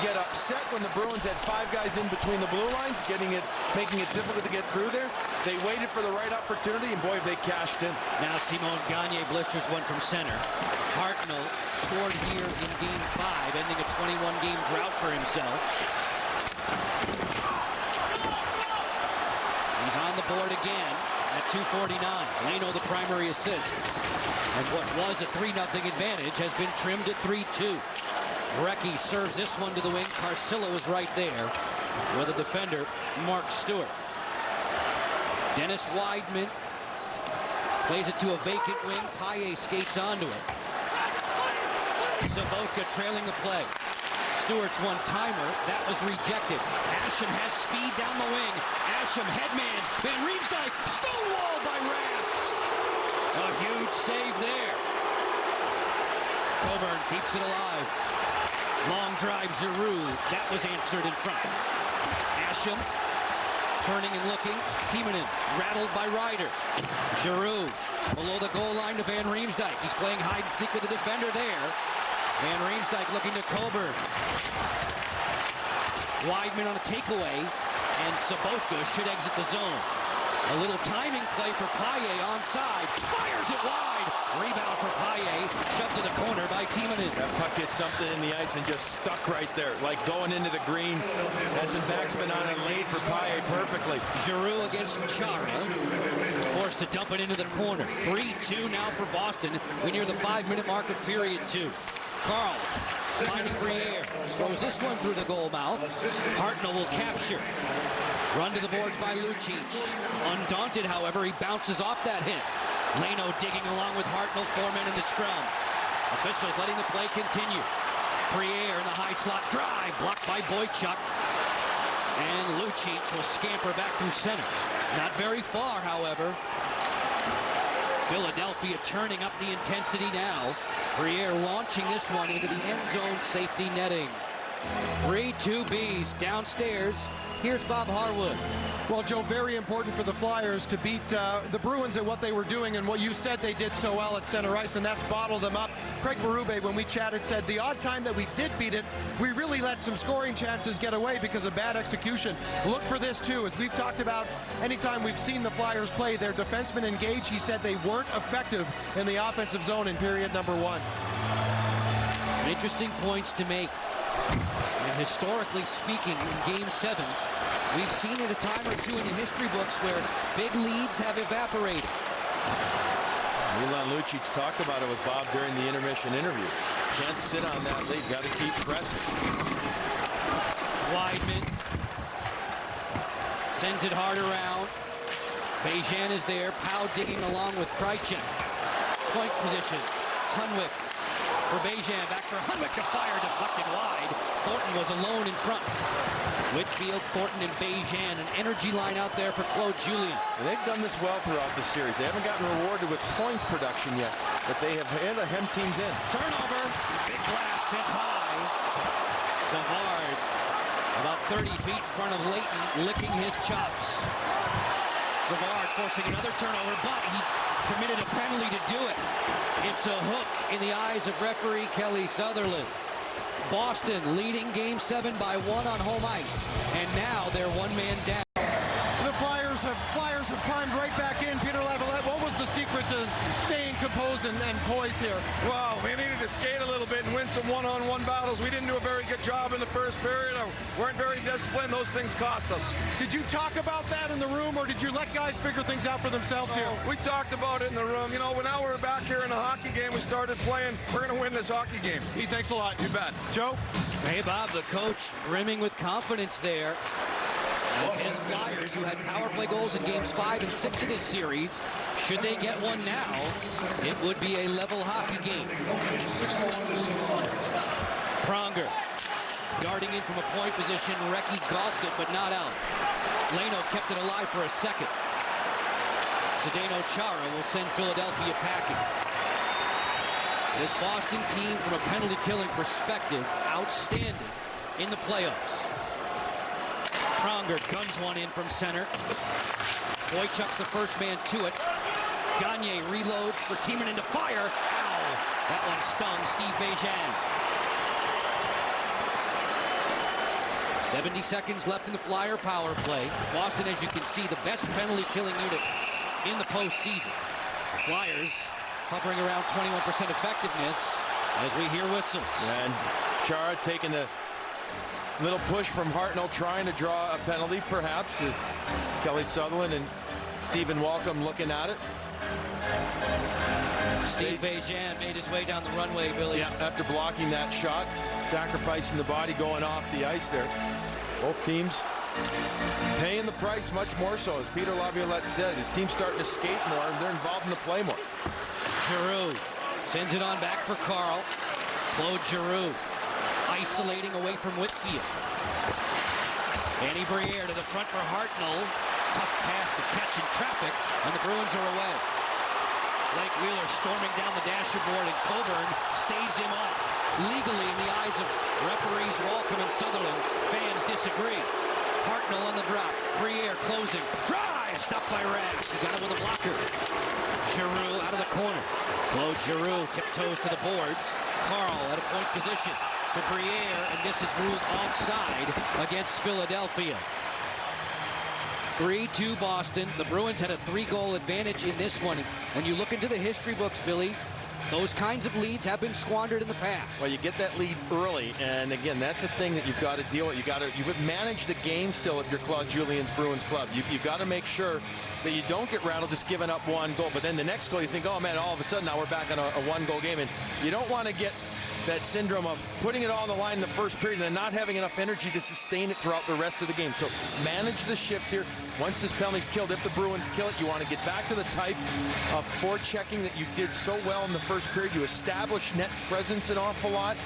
get upset when the Bruins had 5 guys in between the blue lines, making it difficult to get through there. They waited for the right opportunity, and boy, they cashed in. Now Simon Gagne blisters one from center. Hartnell scored here in Game 5, ending a 21-game drought for himself. He's on the board again at 2:49. Leno the primary assist. And what was a 3-0 advantage has been trimmed at 3-2. Recchi serves this one to the wing. Carcillo is right there with a defender, Mark Stewart. Dennis Weidman plays it to a vacant wing. Paille skates onto it. Sabotka trailing the play. Stewart's one-timer. That was rejected. Asham has speed down the wing. Asham headmans. Van Riemsdyk stonewalled by Rask. A huge save there. Coburn keeps it alive. Long drive, Giroux. That was answered in front. Asham turning and looking. Timonen rattled by Ryder. Giroux below the goal line to Van Riemsdyk. He's playing hide and seek with the defender there. Van Riemsdyk looking to Coburn. Weidman on a takeaway, and Sobotka should exit the zone. A little timing play for Paille onside. Fires it wide. Rebound for Paille. Shoved to the corner by Timonen. That puck hit something in the ice and just stuck right there, like going into the green. That's a backspin on and laid for Paille perfectly. Giroux against Chara. Forced to dump it into the corner. 3-2 now for Boston. We near the 5-minute mark of period 2. Carls finding Briere. Throws this one through the goal mouth. Hartnell will capture. Run to the boards by Lucic. Undaunted, however, he bounces off that hit. Leno digging along with Hartnell, 4 men in the scrum. Officials letting the play continue. Briere in the high slot drive, blocked by Boychuk. And Lucic will scamper back through center. Not very far, however. Philadelphia turning up the intensity now. Briere launching this one into the end zone safety netting. 3-2 Bs downstairs. Here's Bob Harwood. Well, Joe, very important for the Flyers to beat the Bruins at what they were doing and what you said they did so well at center ice, and that's bottled them up. Craig Berube, when we chatted, said the odd time that we did beat it, we really let some scoring chances get away because of bad execution. Look for this, too. As we've talked about, anytime we've seen the Flyers play, their defensemen engaged. He said they weren't effective in the offensive zone in period number 1. Some interesting points to make. And historically speaking, in Game 7s, we've seen it a time or two in the history books where big leads have evaporated. Milan Lucic talked about it with Bob during the intermission interview. Can't sit on that lead, got to keep pressing. Weidman sends it hard around. Bejan is there, Powell digging along with Krejcik. Point position, Hunwick. For Bejan, back for Hunwick to fire, deflected wide. Thornton was alone in front. Whitfield, Thornton, and Bejan, an energy line out there for Claude Julien. And they've done this well throughout the series. They haven't gotten rewarded with point production yet, but they have had to hem teams in. Turnover, big blast sent high. Savard, about 30 feet in front of Leighton, licking his chops. Savard forcing another turnover, but he committed a penalty to do it. It's a hook in the eyes of referee Kelly Sutherland. Boston leading Game 7 by 1 on home ice, and now they're 1 man down. The Flyers have climbed right back in. Peter Laviolette, what was the secret to staying composed and poised here? Well, we needed to skate a little bit and win some one-on-one battles. We didn't do a very good job in the first period. Weren't very disciplined. Those things cost us. Did you talk about that in the room, or did you let guys figure things out for themselves here? We talked about it in the room. You know, now we're back here in the hockey game. We started playing. We're going to win this hockey game. Pete, thanks a lot. You bet. Joe? Hey, Bob, the coach brimming with confidence there. As his Flyers, who had power play goals in Games 5 and 6 of this series, should they get one now, it would be a level hockey game. Pronger darting in from a point position. Recchi golfed it, but not out. Leno kept it alive for a second. Zdeno Chara will send Philadelphia packing. This Boston team, from a penalty killing perspective, outstanding in the playoffs. Pronger guns one in from center. Boychuk's the first man to it. Gagne reloads for Timonen to fire. Ow! That one stung Steve Bejan. 70 seconds left in the Flyer power play. Boston, as you can see, the best penalty killing unit in the postseason. The Flyers hovering around 21% effectiveness as we hear whistles. And Chara taking the little push from Hartnell, trying to draw a penalty, perhaps, is Kelly Sutherland and Stephen Walcom looking at it. Steve Bejan made his way down the runway, Billy. Yeah, after blocking that shot, sacrificing the body going off the ice there. Both teams paying the price much more so. As Peter Laviolette said, his team's starting to skate more and they're involved in the play more. Giroux sends it on back for Carl. Claude Giroux. isolating away from Whitfield. Danny Briere to the front for Hartnell. Tough pass to catch in traffic, and the Bruins are away. Blake Wheeler storming down the dashboard, and Coburn staves him off. Legally, in the eyes of referees Walcom and Sutherland, fans disagree. Hartnell on the drop. Briere closing. Drive! Stopped by Rags. He got it with a blocker. Giroux out of the corner. Claude Giroux tiptoes to the boards. Carl at a point position to Briere, and this is ruled offside against Philadelphia. 3-2 Boston. The Bruins had a 3-goal advantage in this one. And you look into the history books, Billy, those kinds of leads have been squandered in the past. Well, you get that lead early, and again, that's a thing that you've got to deal with. You've managed the game still if you're Claude Julien's Bruins club. You've got to make sure that you don't get rattled just giving up one goal. But then the next goal, you think, oh man, all of a sudden now we're back on a one-goal game. And you don't want to get that syndrome of putting it all on the line in the first period and then not having enough energy to sustain it throughout the rest of the game. So manage the shifts here. Once this penalty's killed, if the Bruins kill it, you want to get back to the type of forechecking that you did so well in the first period. You establish net presence an awful lot.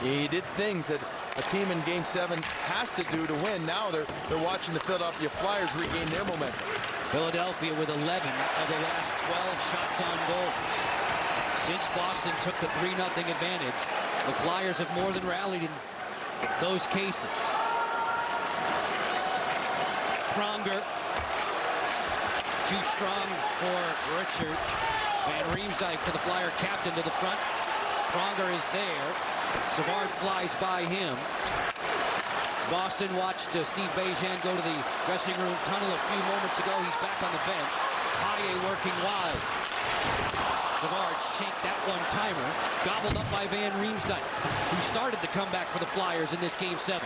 You did things that a team in Game 7 has to do to win. Now they're watching the Philadelphia Flyers regain their momentum. Philadelphia with 11 of the last 12 shots on goal. Since Boston took the 3-0 advantage, the Flyers have more than rallied in those cases. Pronger, too strong for Richard. Van Riemsdyk to the Flyer captain to the front. Pronger is there. Savard flies by him. Boston watched Steve Bejan go to the dressing room tunnel a few moments ago. He's back on the bench. Haye working wide. Savard shanked that one-timer, gobbled up by Van Riemsdyk, who started the comeback for the Flyers in this Game 7.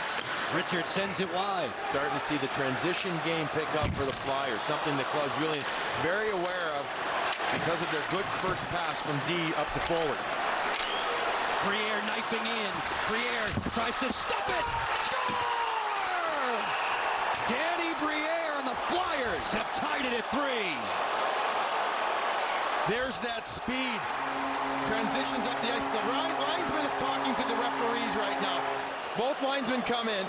Richard sends it wide. Starting to see the transition game pick up for the Flyers, something that Claude Julien very aware of because of their good first pass from D up to forward. Briere knifing in. Briere tries to stop it. Score! Danny Briere and the Flyers have tied it at 3. There's that speed. Transitions up the ice. The linesman is talking to the referees right now. Both linesmen come in.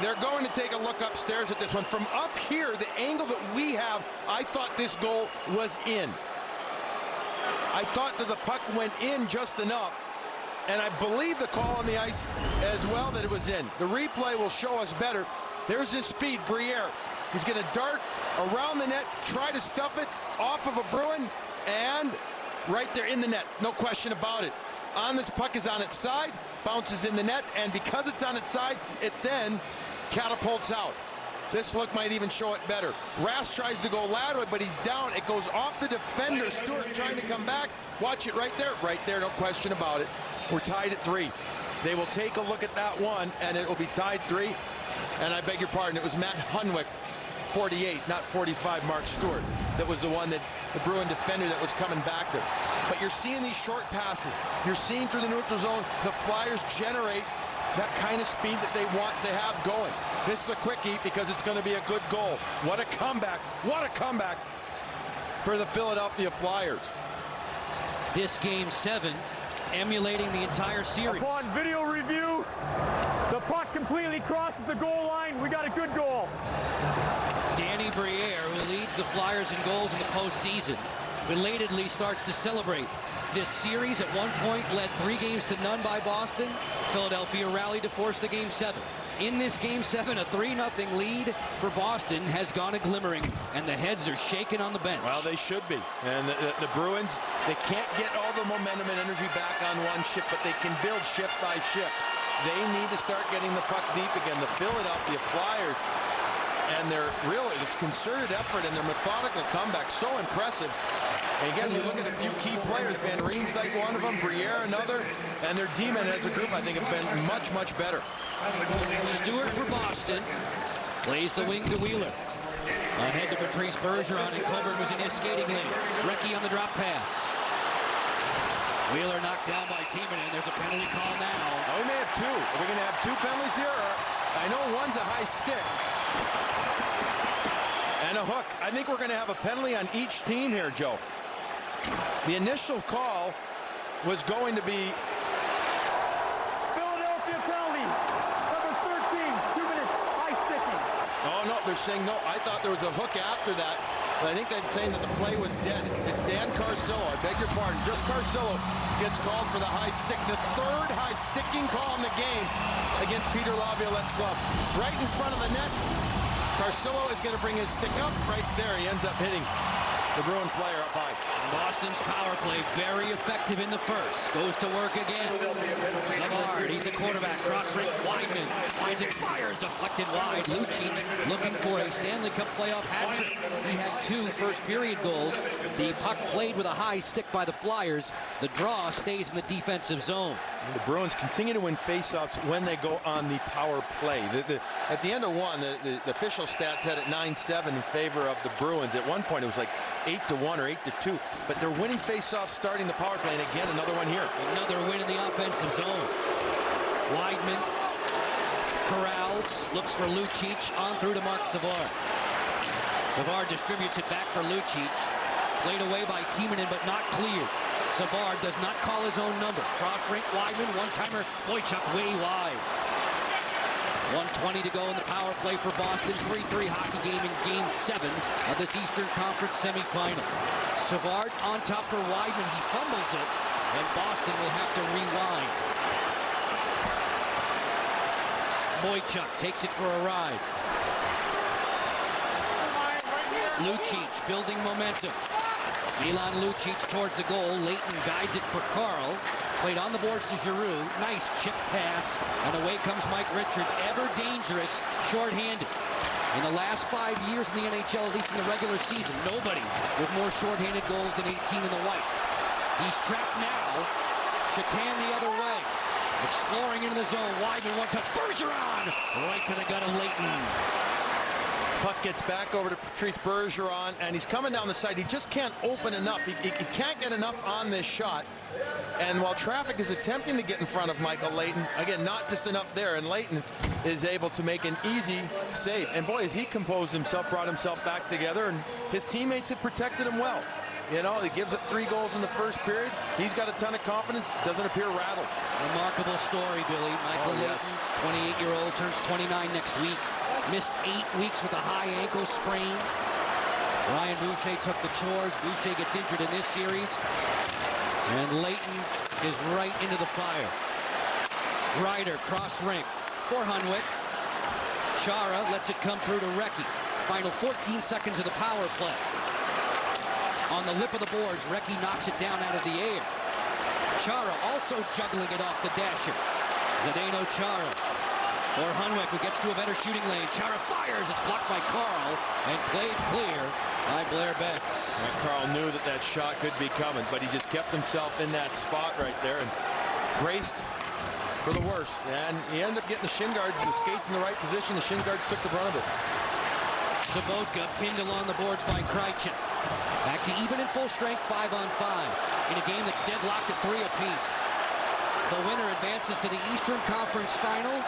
They're going to take a look upstairs at this one. From up here, the angle that we have, I thought this goal was in. I thought that the puck went in just enough. And I believe the call on the ice as well that it was in. The replay will show us better. There's his speed, Briere. He's going to dart around the net, try to stuff it off of a Bruin, and right there in the net, no question about it. On this puck is on its side, bounces in the net, and because it's on its side, it then catapults out. This look might even show it better. Rask tries to go laterally, but he's down. It goes off the defender. Stewart trying to come back. Watch it right there, no question about it. We're tied at 3. They will take a look at that one, and it will be tied 3. And I beg your pardon, it was Matt Hunwick, 48, not 45, Mark Stewart. That was the one that the Bruin defender that was coming back there. But you're seeing these short passes. You're seeing through the neutral zone, the Flyers generate that kind of speed that they want to have going. This is a quickie because it's going to be a good goal. What a comeback. What a comeback for the Philadelphia Flyers. This Game 7 emulating the entire series. Upon video review, the puck completely crosses the goal line. We got a good goal. Danny Briere, who leads the Flyers in goals in the postseason, belatedly starts to celebrate. This series at one point led 3-0 by Boston. Philadelphia rallied to force the Game 7. In this Game 7, a 3-0 lead for Boston has gone a glimmering, and the heads are shaking on the bench. Well, they should be. And the Bruins, they can't get all the momentum and energy back on one shift, but they can build shift by shift. They need to start getting the puck deep again. The Philadelphia Flyers and their really this concerted effort and their methodical comeback, so impressive. And again, you look at a few key players, Van Riemsdyk, one of them, Briere, another, and their D-men as a group, I think, have been much, much better. Stewart for Boston plays the wing to Wheeler. Ahead to Patrice Bergeron, and Coburn was in his skating lane. Recchi on the drop pass. Wheeler knocked down by Timonen, and there's a penalty call now. Oh, we may have 2. Are we going to have 2 penalties here? I know one's a high stick. And a hook. I think we're going to have a penalty on each team here, Joe. The initial call was going to be... Philadelphia penalty. out. They're saying, no, I thought there was a hook after that. But I think they're saying that the play was dead. It's Dan Carcillo. I beg your pardon. Just Carcillo gets called for the high stick. The third high sticking call in the game against Peter Laviolette's club. Right in front of the net. Carcillo is going to bring his stick up. Right there, he ends up hitting the Bruin player up high. Boston's power play very effective in the first. Goes to work again. Savard, he's the quarterback. Cross-ring, Wideman. Finds it, fires, deflected wide. Lucic looking for a Stanley Cup playoff hat trick. He had 2 first-period goals. The puck played with a high stick by the Flyers. The draw stays in the defensive zone. The Bruins continue to win faceoffs when they go on the power play. At the end of one, the official stats had it 9-7 in favor of the Bruins. At one point, it was like 8-1 or 8-2. But they're winning faceoffs starting the power play. And again, another one here. Another win in the offensive zone. Wideman corrals, looks for Lucic, on through to Mark Savard. Savard distributes it back for Lucic. Played away by Timonen, but not cleared. Savard does not call his own number. Cross-rink, Wideman, one-timer, Boychuk way wide. 1:20 to go in the power play for Boston. 3-3 hockey game in Game 7 of this Eastern Conference semifinal. Savard on top for Wideman. He fumbles it, and Boston will have to rewind. Boychuk takes it for a ride. Lucic building momentum. Milan Lucic towards the goal. Leighton guides it for Carl. Played on the boards to Giroux. Nice chip pass. And away comes Mike Richards. Ever dangerous, shorthanded. In the last 5 years in the NHL, at least in the regular season, nobody with more shorthanded goals than 18 in the white. He's trapped now. Chatan the other way. Exploring into the zone. Wideman, one touch. Bergeron! Right to the gut of Leighton. Puck gets back over to Patrice Bergeron, and he's coming down the side. He just can't open enough. He can't get enough on this shot. And while traffic is attempting to get in front of Michael Leighton, again, not just enough there, and Leighton is able to make an easy save. And boy, as he composed himself, brought himself back together, and his teammates have protected him well. You know, he gives up 3 goals in the first period. He's got a ton of confidence, doesn't appear rattled. Remarkable story, Billy. Michael Leighton, 28-year-old, turns 29 next week. Missed 8 weeks with a high ankle sprain. Ryan Boucher took the chores. Boucher gets injured in this series. And Leighton is right into the fire. Ryder, cross rink for Hunwick. Chara lets it come through to Recchi. Final 14 seconds of the power play. On the lip of the boards, Recchi knocks it down out of the air. Chara also juggling it off the dasher. Zdeno Chara. Or Hunwick, who gets to a better shooting lane. Chara fires. It's blocked by Carl and played clear by Blair Betts. And Carl knew that that shot could be coming, but he just kept himself in that spot right there and braced for the worst. And he ended up getting the shin guards, the skates in the right position. The shin guards took the brunt of it. Sobotka pinned along the boards by Krejci. Back to even in full strength, 5-on-5 in a game that's deadlocked at 3 apiece. The winner advances to the Eastern Conference Final.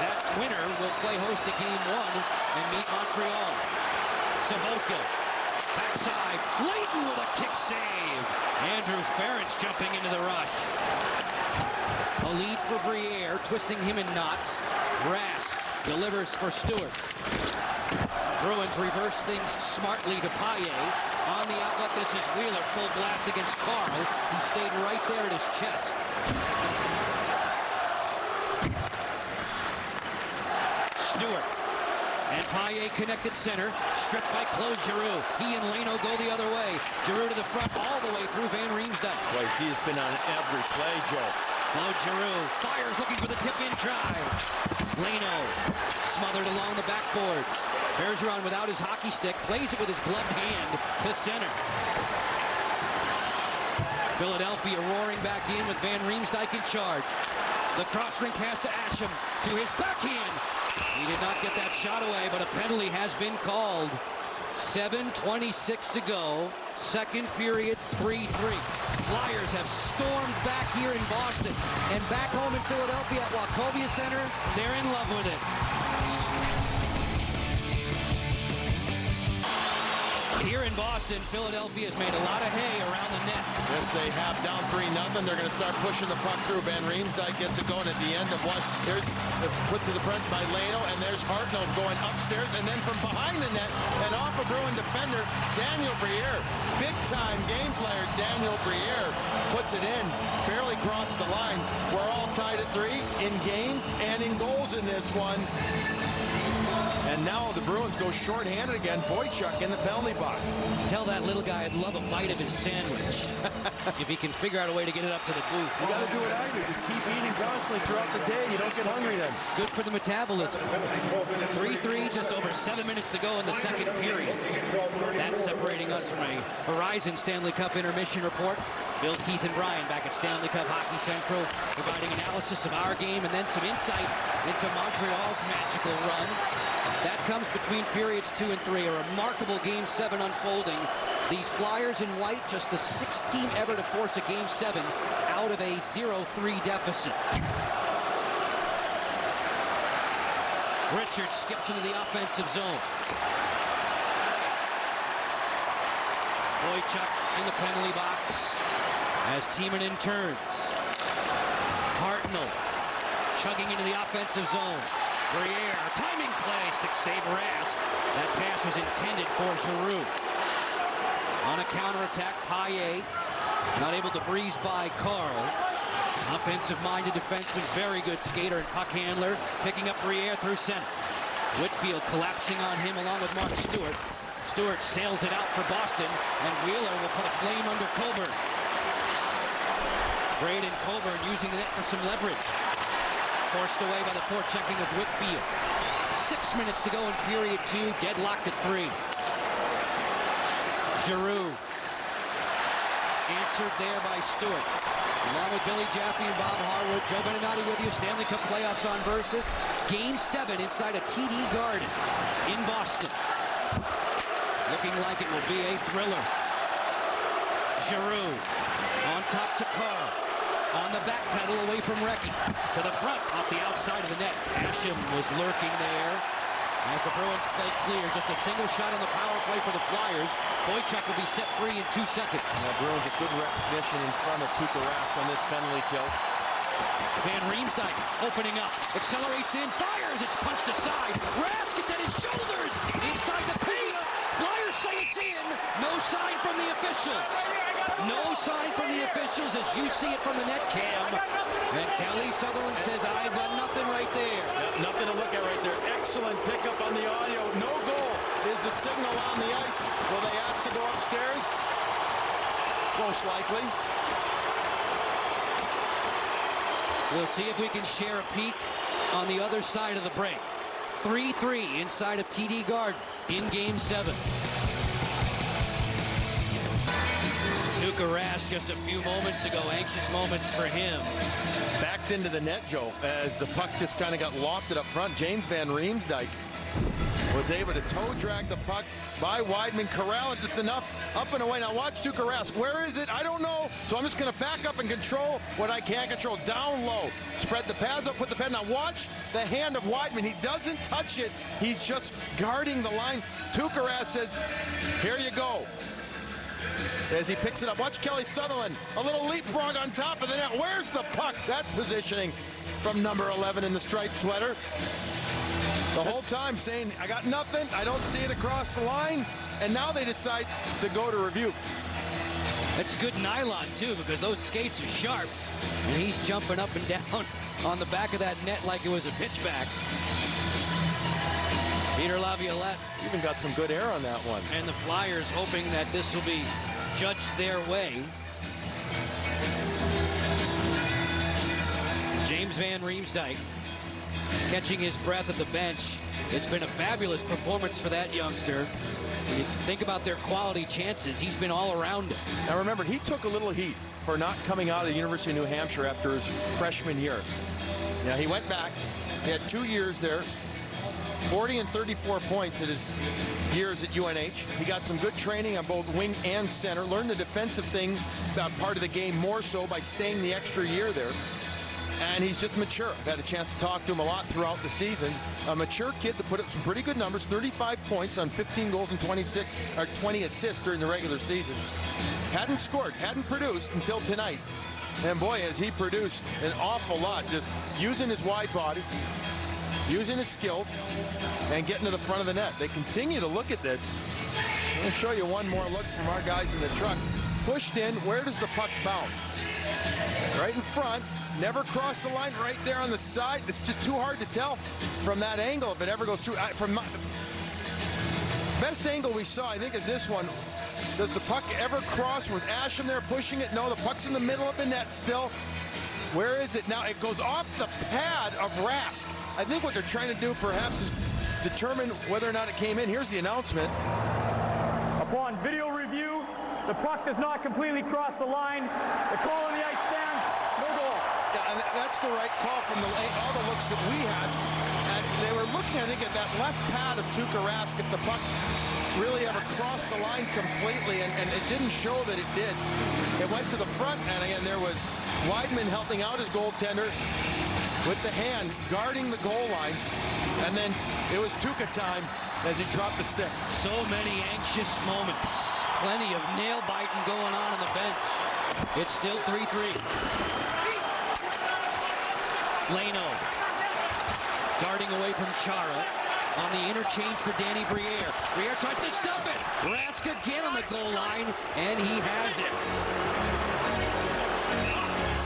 That winner will play host to Game 1 and meet Montreal. Sobotka, backside, Leighton with a kick save. Andrew Ference jumping into the rush. A lead for Briere, twisting him in knots. Rask delivers for Stewart. Bruins reverse things smartly to Paille. On the outlet, this is Wheeler, full blast against Carl. He stayed right there at his chest. Stewart. And Paille connected center, stripped by Claude Giroux. He and Leno go the other way. Giroux to the front, all the way through Van Riemsdyk. Boy, he has been on every play, Joe. Claude Giroux fires, looking for the tip-in drive. Leno smothered along the backboards. Bergeron, without his hockey stick, plays it with his gloved hand to center. Philadelphia roaring back in with Van Riemsdyk in charge. The cross-ring pass to Asham, to his backhand. He did not get that shot away, but a penalty has been called. 7:26 to go. Second period, 3-3. Flyers have stormed back here in Boston. And back home in Philadelphia at Wachovia Center, they're in love with it. Here in Boston, Philadelphia's made a lot of hay around the net. Yes, they have. Down 3-0. They're going to start pushing the puck through. Van Riemsdyk gets it going at the end of one. There's put to the front by Leno, and there's Hartnell going upstairs, and then from behind the net and off a Bruin defender, Daniel Briere. Big-time game player Daniel Briere puts it in. Barely crossed the line. We're all tied at 3 in games and in goals in this one. And now the Bruins go shorthanded again. Boychuk in the penalty box. Tell that little guy I'd love a bite of his sandwich if he can figure out a way to get it up to the booth. You got to do what I do. Just keep eating constantly throughout the day. You don't get hungry then. It's good for the metabolism. 3-3, just over 7 minutes to go in the second period. That's separating us from a Horizon Stanley Cup intermission report. Bill, Keith, and Brian back at Stanley Cup Hockey Central, providing analysis of our game and then some insight into Montreal's magical run. That comes between periods 2 and 3. A remarkable Game 7 unfolding. These Flyers in white, just the 6th team ever to force a Game 7 out of a 0-3 deficit. Richards skips into the offensive zone. Boychuk in the penalty box as Timonen turns. Hartnell chugging into the offensive zone. Briere, timing play, stick save Rask. That pass was intended for Giroux. On a counterattack, Paillet not able to breeze by Carl. Offensive-minded defenseman, very good skater and puck handler, picking up Briere through center. Whitfield collapsing on him along with Mark Stewart. Stewart sails it out for Boston, and Wheeler will put a flame under Coburn. Braden Coburn using the net for some leverage. Forced away by the forechecking of Whitfield. 6 minutes to go in period 2, deadlocked at 3. Giroux. Answered there by Stewart. Along with Billy Jaffe and Bob Harwood, Joe Beninati with you. Stanley Cup playoffs on Versus. Game 7 inside a TD Garden in Boston. Looking like it will be a thriller. Giroux on top to Carr. On the back pedal away from Recchi. To the front, off the outside of the net. Asham was lurking there. As the Bruins play clear, just a single shot on the power play for the Flyers. Boychuk will be set free in 2 seconds. Now Bruins with good recognition in front of Tuukka Rask on this penalty kill. Van Riemsdyk opening up. Accelerates in, fires, it's punched aside. Rask, it's at his shoulders. Inside the paint. Flyers say it's in. No sign from the officials. No sign from the officials as you see it from the net cam. And Kelly Sutherland says, I've got nothing right there. Yeah, nothing to look at right there. Excellent pickup on the audio. No goal is the signal on the ice. Will they ask to go upstairs? Most likely. We'll see if we can share a peek on the other side of the break. 3-3 inside of TD Garden in Game 7. Tuukka Rask just a few moments ago, anxious moments for him. Backed into the net, Joe, as the puck just kind of got lofted up front. James Van Riemsdyk was able to toe drag the puck by Wideman. Corral it just enough up and away. Now watch Tuukka Rask. Where is it? I don't know. So I'm just going to back up and control what I can control. Down low. Spread the pads up, put the pad. Now watch the hand of Wideman. He doesn't touch it. He's just guarding the line. Tuukka Rask says, here you go. As he picks it up, watch Kelly Sutherland, a little leapfrog on top of the net. Where's the puck? That's positioning from number 11 in the striped sweater. The whole time saying, I got nothing, I don't see it across the line, and now they decide to go to review. That's good nylon, too, because those skates are sharp, and he's jumping up and down on the back of that net like it was a pitchback. Peter Laviolette. Even got some good air on that one. And the Flyers hoping that this will be judged their way. James Van Riemsdyk catching his breath at the bench. It's been a fabulous performance for that youngster. When you think about their quality chances, he's been all around it. Now remember, he took a little heat for not coming out of the University of New Hampshire after his freshman year. Now he went back. He had 2 years there. 40 and 34 points at his years at UNH. He got some good training on both wing and center. Learned the defensive thing, part of the game more so by staying the extra year there. And he's just mature. I've had a chance to talk to him a lot throughout the season. A mature kid that put up some pretty good numbers, 35 points on 15 goals and 20 assists during the regular season. Hadn't scored, hadn't produced until tonight. And boy, has he produced an awful lot, just using his wide body, using his skills, and getting to the front of the net. They continue to look at this. I'm going to show you one more look from our guys in the truck. Pushed in, where does the puck bounce? Right in front. Never crossed the line, right there on the side. It's just too hard to tell from that angle if it ever goes through. Best angle we saw, I think, is this one. Does the puck ever cross with Asham there pushing it? No, the puck's in the middle of the net still. Where is it now? It goes off the pad of Rask. I think what they're trying to do perhaps is determine whether or not it came in. Here's the announcement. Upon video review, the puck does not completely cross the line. The call on the ice stands, no goal. Yeah, and that's the right call from all the looks that we had. And they were looking, I think, at that left pad of Tuukka Rask if the puck really ever crossed the line completely, and it didn't show that it did. It went to the front, and again, there was Weidman helping out his goaltender with the hand, guarding the goal line, and then it was Tuukka time as he dropped the stick. So many anxious moments. Plenty of nail-biting going on the bench. It's still 3-3. Leno darting away from Chara on the interchange for Danny Briere. Briere tries to stuff it. Rask again on the goal line, and he has it.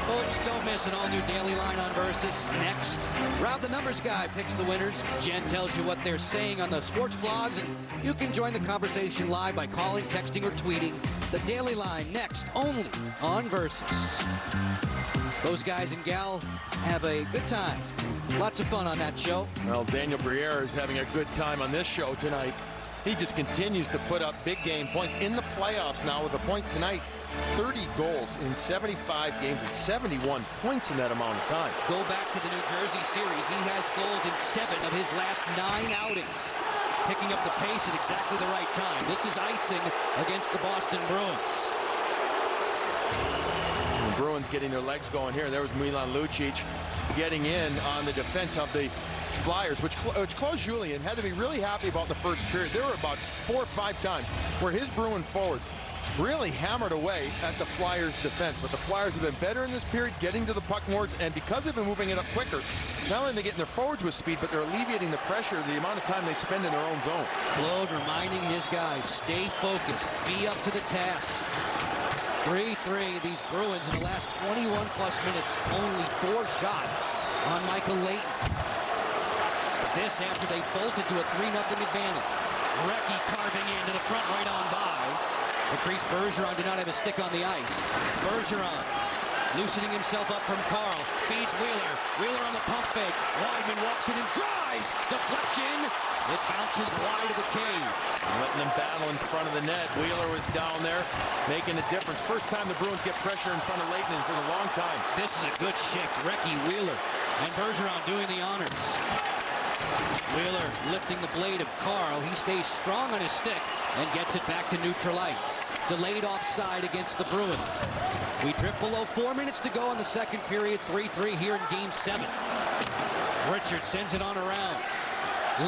Folks, don't miss an all-new Daily Line on Versus. Next, Rob the Numbers Guy picks the winners. Jen tells you what they're saying on the sports blogs, and you can join the conversation live by calling, texting, or tweeting. The Daily Line next, only on Versus. Those guys and gal have a good time. Lots of fun on that show. Well, Daniel Briere is having a good time on this show tonight. He just continues to put up big game points in the playoffs now with a point tonight. 30 goals in 75 games and 71 points in that amount of time. Go back to the New Jersey series. He has goals in 7 of his last 9 outings. Picking up the pace at exactly the right time. This is icing against the Boston Bruins. The Bruins getting their legs going here. There was Milan Lucic getting in on the defense of the Flyers, which Claude Julien had to be really happy about the first period. There were about 4 or 5 times where his Bruin forwards really hammered away at the Flyers' defense, but the Flyers have been better in this period, getting to the puck more, and because they've been moving it up quicker, not only are they getting their forwards with speed, but they're alleviating the pressure, the amount of time they spend in their own zone. Claude reminding his guys, stay focused, be up to the task. 3-3, these Bruins in the last 21-plus minutes, only 4 shots on Michael Leighton. This after they bolted to a 3-0 advantage. Recchi carving into the front right on by. Patrice Bergeron did not have a stick on the ice. Bergeron loosening himself up from Carl. Feeds Wheeler. Wheeler on the pump fake. Weidman walks in and drives. Deflection. It bounces wide of the cage. Letting them battle in front of the net. Wheeler was down there, making a difference. First time the Bruins get pressure in front of Leighton for a long time. This is a good shift. Recchi, Wheeler, and Bergeron doing the honors. Wheeler lifting the blade of Carl. He stays strong on his stick and gets it back to neutral ice. Delayed offside against the Bruins. We drift below 4 minutes to go in the second period. 3-3 here in Game 7. Richard sends it on around.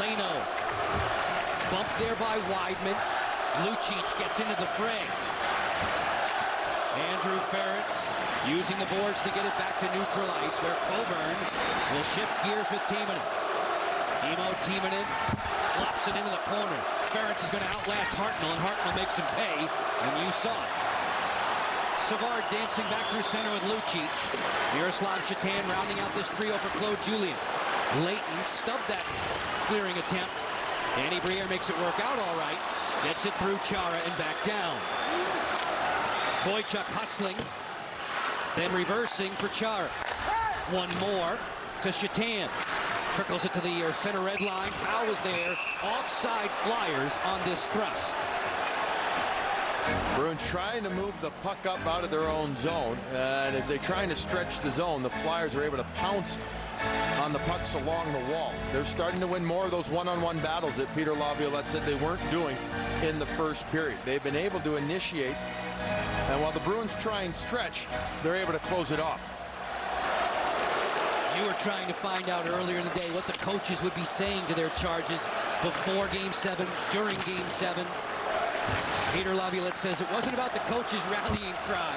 Leno. Bumped there by Weidman. Lucic gets into the fray. Andrew Ferentz using the boards to get it back to neutral ice, where Coburn will shift gears with Timonen. Emo Timonen flops it into the corner. Ferentz is going to outlast Hartnell, and Hartnell makes him pay, and you saw it. Savard dancing back through center with Lucic. Miroslav Shatan rounding out this trio for Claude Julien. Leighton stubbed that clearing attempt. Danny Briere makes it work out all right. Gets it through Chara and back down. Boychuk hustling, then reversing for Chara. One more to Shatan. Trickles it to the center red line. Powell was there. Offside Flyers on this thrust. Bruins trying to move the puck up out of their own zone. And as they're trying to stretch the zone, the Flyers are able to pounce on the pucks along the wall. They're starting to win more of those one-on-one battles that Peter Laviolette said they weren't doing in the first period. They've been able to initiate. And while the Bruins try and stretch, they're able to close it off. You were trying to find out earlier in the day what the coaches would be saying to their charges before Game 7, during Game 7. Peter Laviolette says it wasn't about the coaches' rallying cry.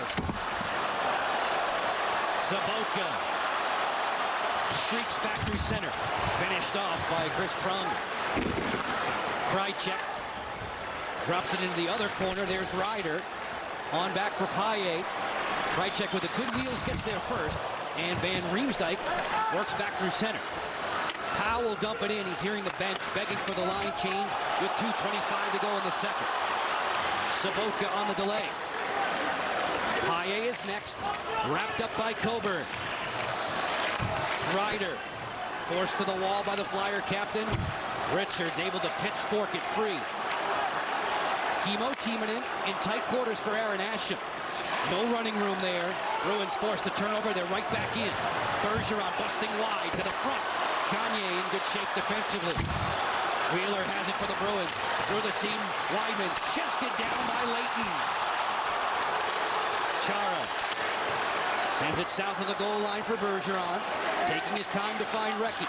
Sobotka streaks back through center. Finished off by Chris Pronger. Krejcik drops it into the other corner. There's Ryder. On back for Payet. Krejcik with the good wheels gets there first. And Van Riemsdyk works back through center. Powell will dump it in. He's hearing the bench begging for the line change with 2:25 to go in the second. Sobotka on the delay. Payet is next. Wrapped up by Coburn. Ryder forced to the wall by the Flyer captain. Richards able to pitchfork it free. Kimmo Timonen in tight quarters for Aaron Asham. No running room there. Bruins force the turnover. They're right back in. Bergeron busting wide to the front. Gagne in good shape defensively. Wheeler has it for the Bruins. Through the seam, Weidman chested down by Leighton. Chara sends it south of the goal line for Bergeron. Taking his time to find Recchi.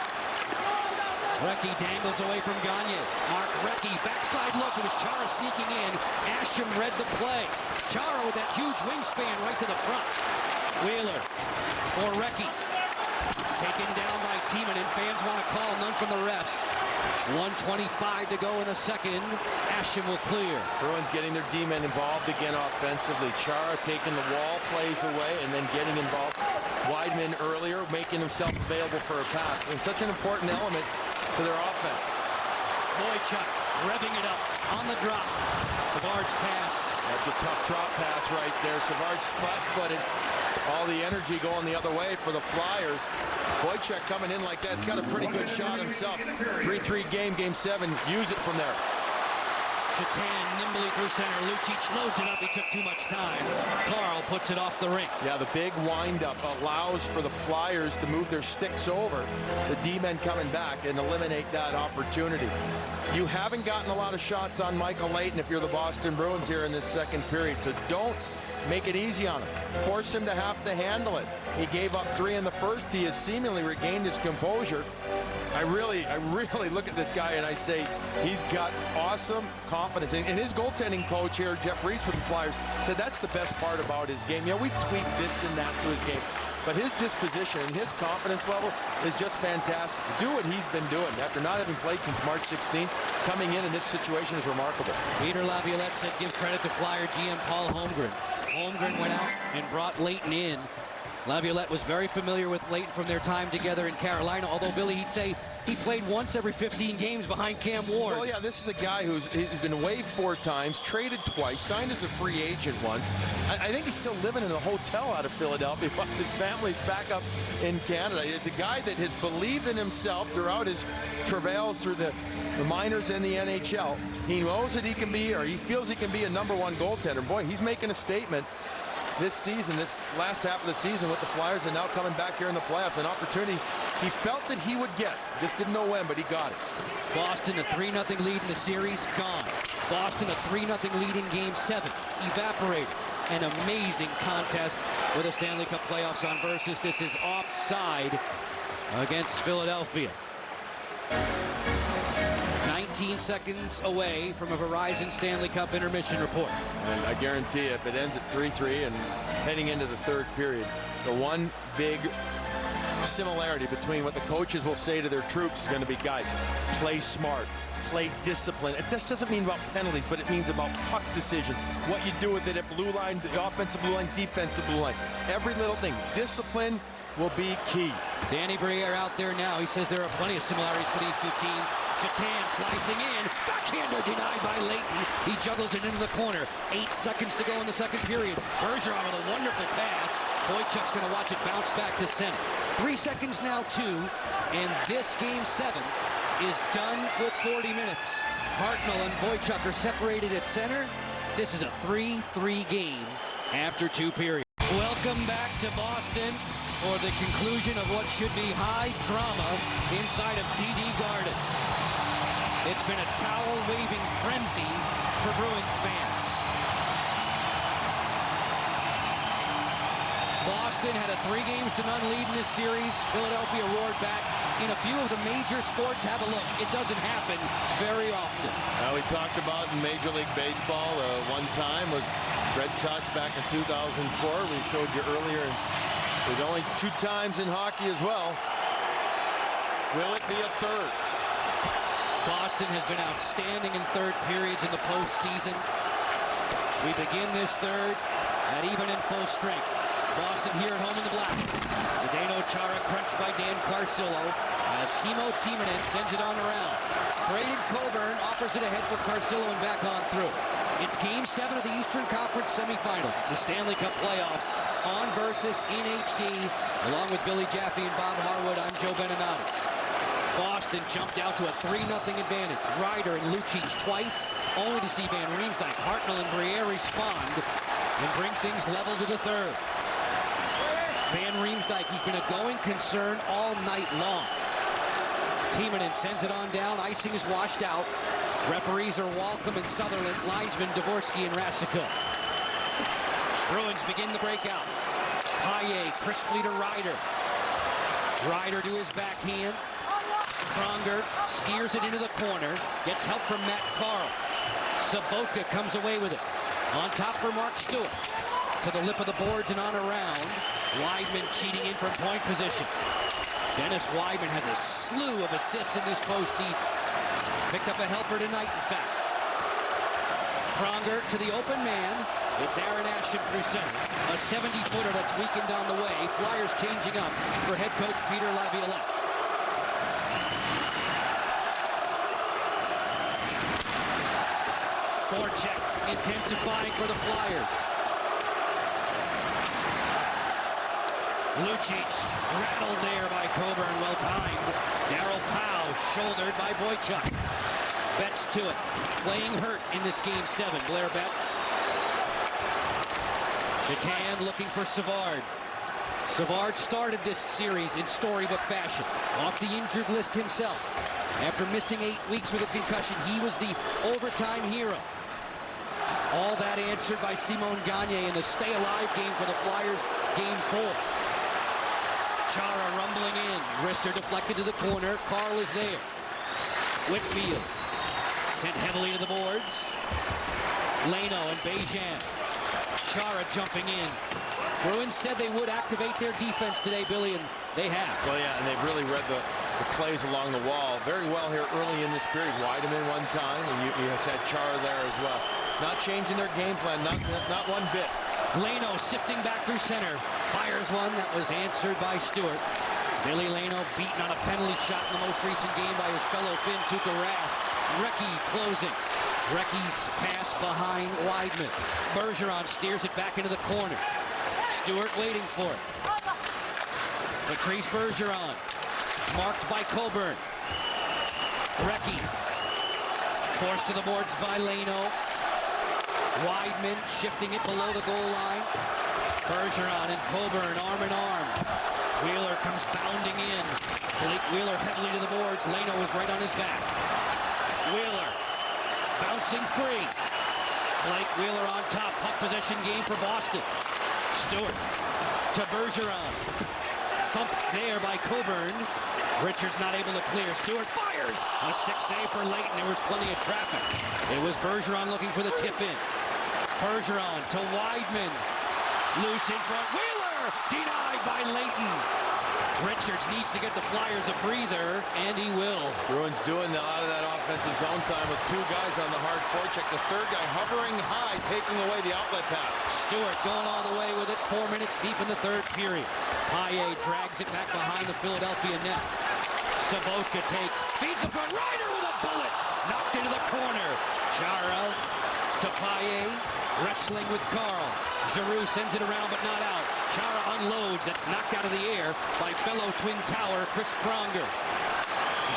Recchi dangles away from Gagne. Mark Recchi, backside look. It was Chara sneaking in. Asham read the play. Chara with that huge wingspan right to the front. Wheeler for Recchi. Taken down by Timonen. Fans want to call, none from the refs. 1:25 to go in the second. Asham will clear. Bruins getting their D-men involved again offensively. Chara taking the wall plays away and then getting involved. Weidman earlier making himself available for a pass. And such an important element to their offense. Boychuk revving it up on the drop. Savard's pass. That's a tough drop pass right there. Savard's flat-footed. All the energy going the other way for the Flyers. Boychuk coming in like that. He's got a pretty good shot himself. 3-3 game, Game 7. Use it from there. Shatan nimbly through center. Lucic loads it up. He took too much time. Carl puts it off the ring. Yeah, the big windup allows for the Flyers to move their sticks over. The D-men coming back and eliminate that opportunity. You haven't gotten a lot of shots on Michael Leighton if you're the Boston Bruins here in this second period. So don't make it easy on him. Force him to have to handle it. He gave up 3 in the first. He has seemingly regained his composure. I really look at this guy and I say he's got awesome confidence. And his goaltending coach here, Jeff Reese with the Flyers, said that's the best part about his game. You know, we've tweaked this and that to his game. But his disposition and his confidence level is just fantastic. To do what he's been doing after not having played since March 16th, coming in this situation is remarkable. Peter Laviolette said give credit to Flyer GM Paul Holmgren. Holmgren went out and brought Leighton in. Laviolette was very familiar with Leighton from their time together in Carolina, although, Billy, he'd say he played once every 15 games behind Cam Ward. Well, yeah, this is a guy he's been waived 4 times, traded twice, signed as a free agent once. I think he's still living in a hotel out of Philadelphia while his family's back up in Canada. It's a guy that has believed in himself throughout his travails through the minors and the NHL. He knows that he can be, or he feels he can be, a #1 goaltender. Boy, he's making a statement this season, this last half of the season with the Flyers, and now coming back here in the playoffs. An opportunity he felt that he would get. Just didn't know when, but he got it. Boston, a 3-0 lead in the series, gone. Boston, a 3-0 lead in Game 7, evaporated. An amazing contest with the Stanley Cup playoffs on Versus. This is offside against Philadelphia. 19 seconds away from a Verizon Stanley Cup intermission report. And I guarantee you, if it ends at 3-3 and heading into the third period, the one big similarity between what the coaches will say to their troops is going to be, guys, play smart, play discipline. This doesn't mean about penalties, but it means about puck decisions, what you do with it at blue line, the offensive blue line, defensive blue line. Every little thing. Discipline will be key. Danny Briere out there now. He says there are plenty of similarities for these two teams. Shatan slicing in. Backhander denied by Leighton. He juggles it into the corner. 8 seconds to go in the second period. Bergeron with a wonderful pass. Boychuk's going to watch it bounce back to center. 3 seconds now, too. And this Game 7 is done with 40 minutes. Hartnell and Boychuk are separated at center. This is a 3-3 game after 2 periods. Welcome back to Boston for the conclusion of what should be high drama inside of TD Garden. It's been a towel-waving frenzy for Bruins fans. Boston had a 3-0 lead in this series. Philadelphia roared back. In a few of the major sports, have a look. It doesn't happen very often. Now we talked about in Major League Baseball, one time was Red Sox back in 2004. We showed you earlier. There's only 2 times in hockey as well. Will it be a third? Boston has been outstanding in third periods in the postseason. We begin this third at even and full strength. Boston here at home in the black. Zdeno Chara crunched by Dan Carcillo as Kimmo Timonen sends it on around. Braden Coburn offers it ahead for Carcillo and back on through. It's Game 7 of the Eastern Conference semifinals. It's a Stanley Cup playoffs on versus in HD. Along with Billy Jaffe and Bob Harwood, I'm Joe Beninati. Boston jumped out to a 3-0 advantage. Ryder and Lucic twice, only to see Van Riemsdyk, Hartnell, and Briere respond and bring things level to the third. Van Riemsdyk, who's been a going concern all night long. Timonen sends it on down. Icing is washed out. Referees are Walcom and Sutherland, linesmen Dvorsky and Rasico. Bruins begin the breakout. Paille crisply to Ryder. Ryder to his backhand. Pronger steers it into the corner. Gets help from Matt Carl. Sabotka comes away with it. On top for Mark Stewart. To the lip of the boards and on around. Weidman cheating in from point position. Dennis Weidman has a slew of assists in this postseason. Picked up a helper tonight, in fact. Pronger to the open man. It's Aaron Ashton through center. A 70-footer that's weakened on the way. Flyers changing up for head coach Peter Laviolette. Forecheck intensifying for the Flyers. Lucic rattled there by Coburn, well timed. Darryl Powell shouldered by Boychuk. Betts to it, playing hurt in this Game 7. Blair Betts. Jetan looking for Savard. Savard started this series in storybook fashion, off the injured list himself. After missing 8 weeks with a concussion, he was the overtime hero. All that answered by Simon Gagne in the stay-alive game for the Flyers, Game 4. Chara rumbling in. Rister deflected to the corner. Carl is there. Whitfield sent heavily to the boards. Leno and Bejan. Chara jumping in. Bruins said they would activate their defense today, Billy, and they have. Well, yeah, and they've really read the plays along the wall very well here early in this period. Weidman one time, and you had Chara there as well. Not changing their game plan, not one bit. Leno sifting back through center. Fires one that was answered by Stewart. Billy Leno beaten on a penalty shot in the most recent game by his fellow Finn Tuukka Rask. Recchi closing. Recchi's pass behind Weidman. Bergeron steers it back into the corner. Stewart waiting for it. Patrice Bergeron. Marked by Coburn. Recchi. Forced to the boards by Leno. Weidman shifting it below the goal line. Bergeron and Coburn arm in arm. Wheeler comes bounding in. Blake Wheeler heavily to the boards. Leno is right on his back. Wheeler bouncing free. Blake Wheeler on top. Puck possession game for Boston. Stewart to Bergeron. Thumped there by Coburn. Richards not able to clear. Stewart fires. A stick save for Leighton. There was plenty of traffic. It was Bergeron looking for the tip in. Bergeron to Weidman. Loose in front. Wheeler denied by Leighton. Richards needs to get the Flyers a breather, and he will. Bruins doing a lot of that offensive zone time with 2 guys on the hard forecheck. The third guy hovering high, taking away the outlet pass. Stewart going all the way with it. 4 minutes deep in the third period. Paille drags it back behind the Philadelphia net. Sabotka takes, feeds the front. Ryder with a bullet. Knocked into the corner. Chara to Paille. Wrestling with Carl. Giroux sends it around, but not out. Chara unloads. That's knocked out of the air by fellow Twin Tower, Chris Pronger.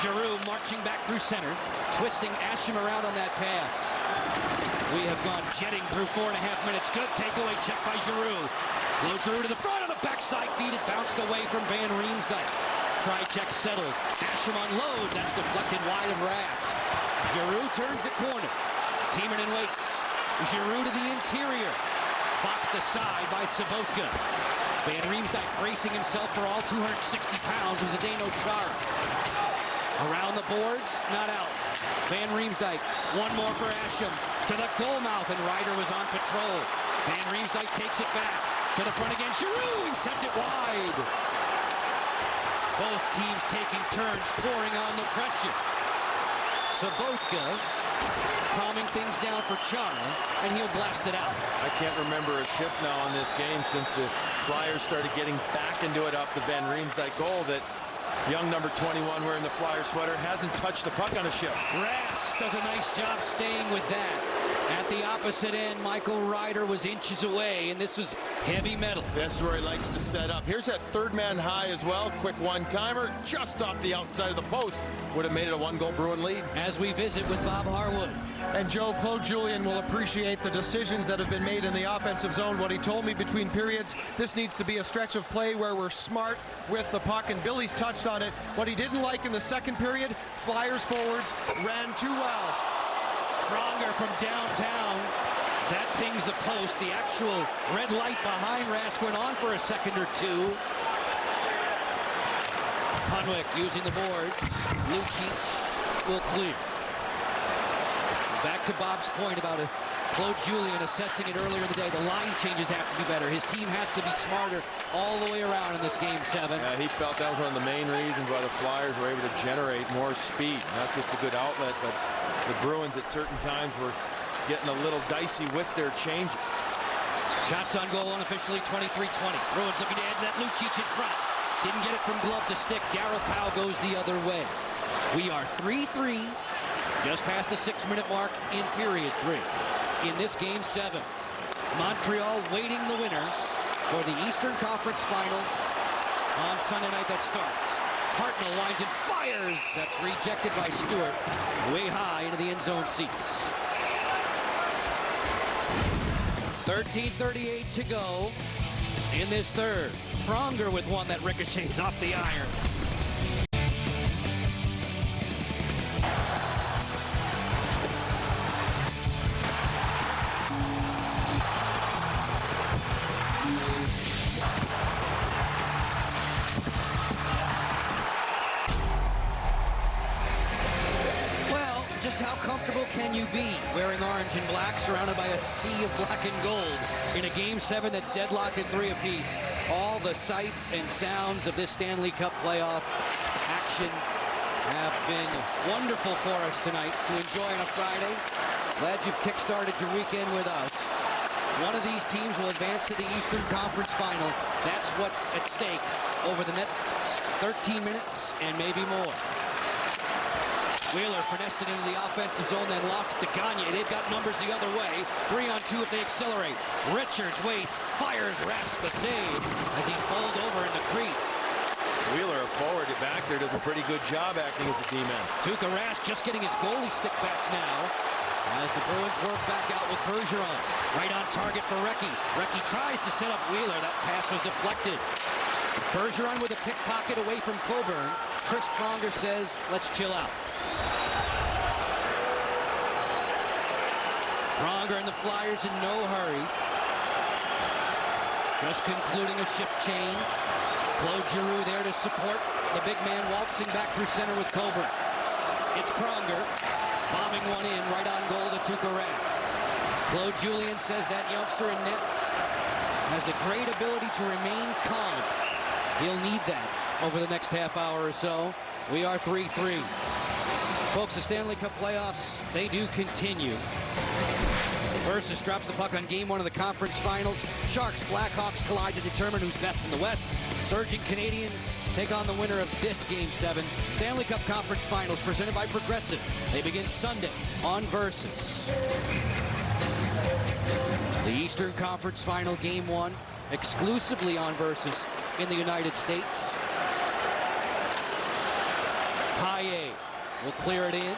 Giroux marching back through center, twisting Asham around on that pass. We have gone jetting through 4.5 minutes. Good takeaway check by Giroux. Low Giroux to the front on the backside feed. It bounced away from Van Riemsdyk. Try check settles. Asham unloads. That's deflected wide of Rask. Giroux turns the corner. Timonen waits. Giroux to the interior. Boxed aside by Sabotka. Van Riemsdyk bracing himself for all 260 pounds was Zdeno Chara. Around the boards, not out. Van Riemsdyk, one more for Asham. To the goal mouth, and Ryder was on patrol. Van Riemsdyk takes it back. To the front again, Giroux, he sent it wide. Both teams taking turns, pouring on the pressure. Sobotka calming things down for Chara, and he'll blast it out. I can't remember a shift now in this game since the Flyers started getting back into it off the Van Riemsdyk goal that young number 21 wearing the Flyers sweater hasn't touched the puck on a shift. Rask does a nice job staying with that. At the opposite end, Michael Ryder was inches away, and this was heavy metal. That's where he likes to set up. Here's that third man high as well. Quick one-timer just off the outside of the post. Would have made it a one-goal Bruin lead. As we visit with Bob Harwood. And Joe, Claude Julien will appreciate the decisions that have been made in the offensive zone. What he told me between periods, this needs to be a stretch of play where we're smart with the puck, and Billy's touched on it. What he didn't like in the second period, Flyers forwards ran too well. Pronger from downtown. That pings the post. The actual red light behind Rask went on for a second or two. Hunwick using the boards. Lucic will clear. Back to Bob's point about Claude Julien assessing it earlier in the day. The line changes have to be better. His team has to be smarter all the way around in this Game 7. Yeah, he felt that was one of the main reasons why the Flyers were able to generate more speed. Not just a good outlet, but the Bruins at certain times were getting a little dicey with their changes. Shots on goal unofficially 23-20. Bruins looking to add that. Lucic in front. Didn't get it from glove to stick. Darryl Powell goes the other way. We are 3-3. Just past the 6-minute mark in period 3. In this Game 7, Montreal waiting the winner for the Eastern Conference Final on Sunday night that starts. Hartnell lines and fires. That's rejected by Stewart. Way high into the end zone seats. 13:38 to go in this third. Pronger with one that ricochets off the iron. How comfortable can you be wearing orange and black, surrounded by a sea of black and gold in a Game 7 that's deadlocked at 3 apiece? All the sights and sounds of this Stanley Cup playoff action have been wonderful for us tonight to enjoy on a Friday. Glad you've kickstarted your weekend with us. One of these teams will advance to the Eastern Conference Final. That's what's at stake over the next 13 minutes and maybe more. Wheeler finessed it into the offensive zone, then lost it to Gagne. They've got numbers the other way. 3-on-2 if they accelerate. Richards waits, fires Rask the save as he's bowled over in the crease. Wheeler, a forward back there, does a pretty good job acting as a D-man. Tuukka Rask just getting his goalie stick back now as the Bruins work back out with Bergeron. Right on target for Recchi. Recchi tries to set up Wheeler. That pass was deflected. Bergeron with a pickpocket away from Coburn. Chris Pronger says, let's chill out. Pronger and the Flyers in no hurry. Just concluding a shift change. Claude Giroux there to support the big man waltzing back through center with Coburn. It's Pronger bombing one in right on goal to Tuukka Rask. Claude Julien says that youngster in net has the great ability to remain calm. He'll need that over the next half hour or so. We are 3-3. Folks, the Stanley Cup playoffs, they do continue. Versus drops the puck on Game 1 of the conference finals. Sharks, Blackhawks collide to determine who's best in the West. Surging Canadians take on the winner of this Game 7. Stanley Cup Conference Finals presented by Progressive. They begin Sunday on Versus. The Eastern Conference Final Game 1 exclusively on Versus in the United States. Paille will clear it in.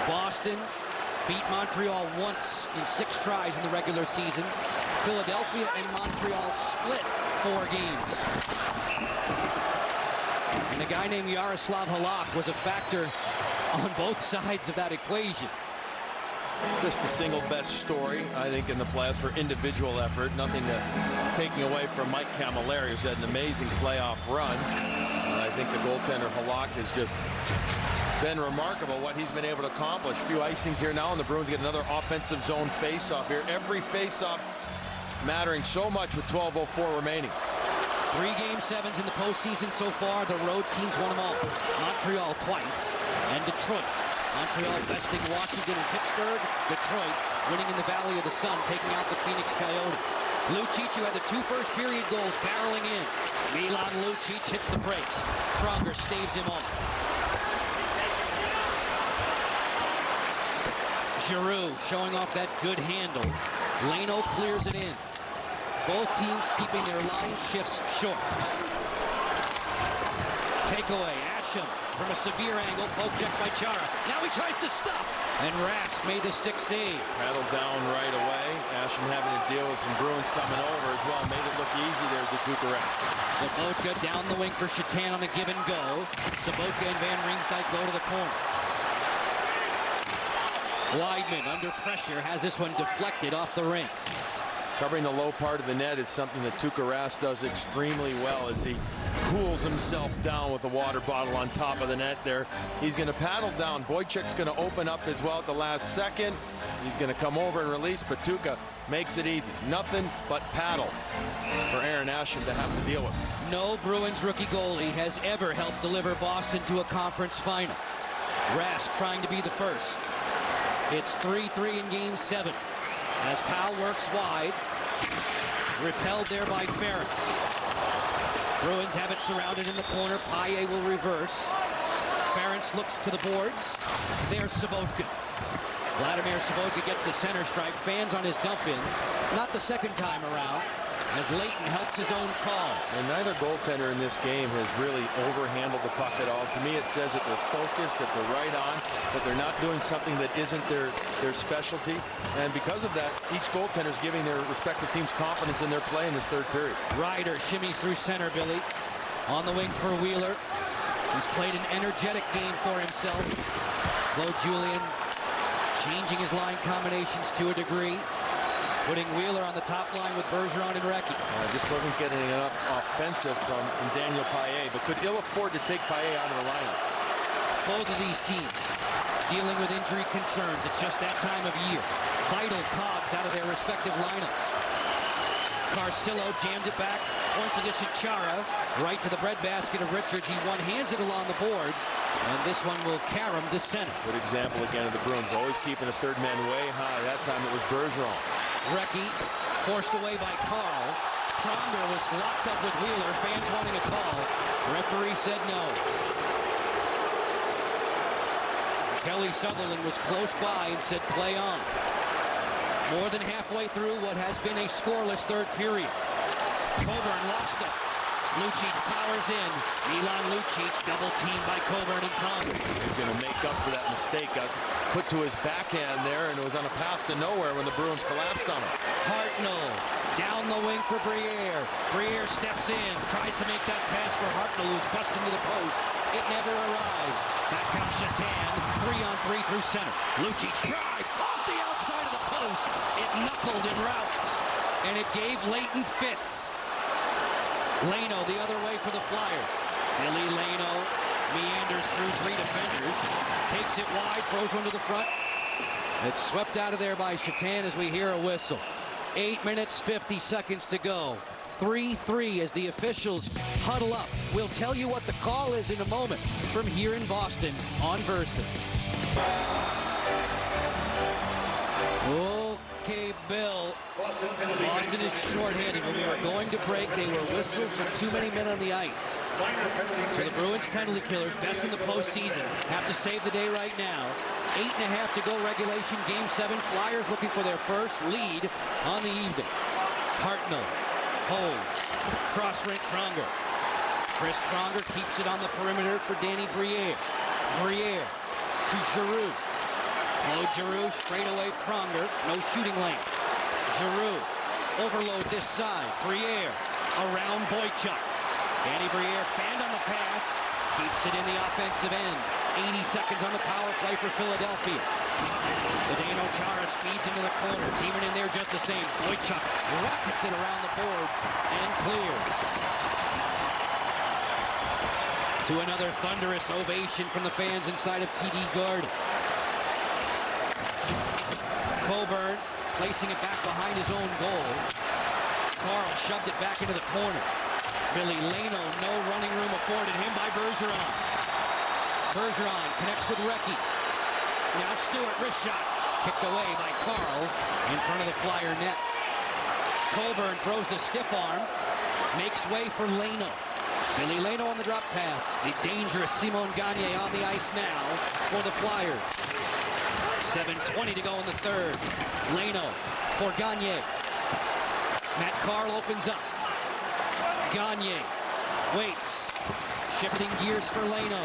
Boston beat Montreal once in 6 tries in the regular season. Philadelphia and Montreal split 4 games. And the guy named Yaroslav Halak was a factor on both sides of that equation. just the single best story, I think, in the playoffs for individual effort. Nothing taking away from Mike Camilleri, who's had an amazing playoff run. I think the goaltender Halak has just been remarkable what he's been able to accomplish. A few icings here now, and the Bruins get another offensive zone face-off here. Every face-off mattering so much with 12:04 remaining. 3 Game 7s in the postseason so far. The road teams won them all. Montreal twice, and Detroit. Montreal besting Washington and Pittsburgh. Detroit winning in the Valley of the Sun, taking out the Phoenix Coyotes. Lucic, who had the 2 first-period goals, barreling in. Milan Lucic hits the brakes. Pronger staves him off. Giroux showing off that good handle. Leno clears it in. Both teams keeping their line shifts short. Takeaway, Asham from a severe angle, poke check by Chara. Now he tries to stuff, and Rask made the stick save. Paddled down right away. Asham having to deal with some Bruins coming over as well. Made it look easy there to Tuukka Rask. Sobotka down the wing for Shatan on a give and go. Sobotka and Van Riemsdyk go to the corner. Weidman under pressure has this one deflected off the ring. Covering the low part of the net is something that Tuukka Rask does extremely well as he cools himself down with a water bottle on top of the net there. He's going to paddle down. Boychuk's going to open up as well at the last second. He's going to come over and release, but Tuukka makes it easy. Nothing but paddle for Aaron Asham to have to deal with. No Bruins rookie goalie has ever helped deliver Boston to a conference final. Rask trying to be the first. It's 3-3 in Game 7. As Powell works wide, repelled there by Ference. Bruins have it surrounded in the corner. Paille will reverse. Ference looks to the boards. There's Sobotka. Vladimir Sobotka gets the center stripe. Fans on his dump in. Not the second time around, as Leighton helps his own cause. And neither goaltender in this game has really overhandled the puck at all. To me, it says that they're focused, that they're right on, that they're not doing something that isn't their specialty. And because of that, each goaltender is giving their respective teams confidence in their play in this third period. Ryder shimmies through center, Billy. On the wing for Wheeler. He's played an energetic game for himself. Claude Julien changing his line combinations to a degree. Putting Wheeler on the top line with Bergeron and Recchi. Just wasn't getting enough offensive from Daniel Paille, but could ill afford to take Paille out of the lineup. Both of these teams dealing with injury concerns. It's just that time of year. Vital cogs out of their respective lineups. Carcillo jammed it back. Point position Chara. Right to the breadbasket of Richards. He one-hands it along the boards. And this one will carry him to center. Good example again of the Bruins. Always keeping the third man way high. That time it was Bergeron. Recchi forced away by Carl. Pronger was locked up with Wheeler. Fans wanting a call. Referee said no. Kelly Sutherland was close by and said play on. More than halfway through what has been a scoreless third period. Coburn lost it. Lucic powers in. Milan Lucic double teamed by Coburn and Pronger. He's going to make up for that mistake. Got put to his backhand there, and it was on a path to nowhere when the Bruins collapsed on him. Hartnell down the wing for Briere. Briere steps in, tries to make that pass for Hartnell, who's busted into the post. It never arrived. Back comes Shatan, 3-on-3 through center. Lucic drive off the outside of the post. It knuckled en route, and it gave Leighton fits. Leno the other way for the Flyers. Billy Leno meanders through 3 defenders, takes it wide, throws one to the front. It's swept out of there by Shatan as we hear a whistle. 8 minutes, 50 seconds to go. 3-3 as the officials huddle up. We'll tell you what the call is in a moment from here in Boston on Versus. Okay, Bill. Boston is shorthanded. When we were going to break, they were whistled for too many men on the ice. So the Bruins penalty killers, best in the postseason, have to save the day right now. 8.5 to go regulation, Game 7. Flyers looking for their first lead on the evening. Hartnell holds. Cross-rink Pronger. Chris Pronger keeps it on the perimeter for Danny Briere. Briere to Giroux. Claude Giroux straight away Pronger. No shooting lane. Giroux overload this side. Briere around Boychuk. Danny Briere fanned on the pass. Keeps it in the offensive end. 80 seconds on the power play for Philadelphia. Zdeno Chara speeds into the corner. Teaming in there just the same. Boychuk rockets it around the boards and clears. To another thunderous ovation from the fans inside of TD Garden. Coburn placing it back behind his own goal. Carl shoved it back into the corner. Billy Leno, no running room afforded him by Bergeron. Bergeron connects with Recchi. Now Stewart, wrist shot. Kicked away by Carl in front of the Flyer net. Coburn throws the stiff arm. Makes way for Leno. Billy Leno on the drop pass. The dangerous Simon Gagne on the ice now for the Flyers. 7:20 to go in the third. Leno for Gagne. Matt Carl opens up. Gagne waits. Shifting gears for Leno.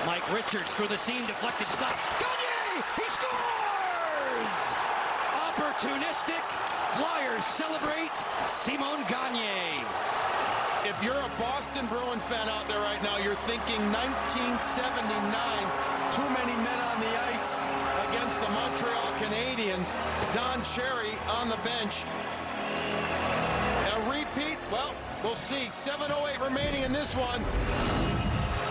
Mike Richards through the seam, deflected stop. Gagne! He scores! Opportunistic. Flyers celebrate Simon Gagne. If you're a Boston Bruin fan out there right now, you're thinking 1979, too many men on the ice against the Montreal Canadiens. Don Cherry on the bench. A repeat? Well, we'll see. 7:08 remaining in this one.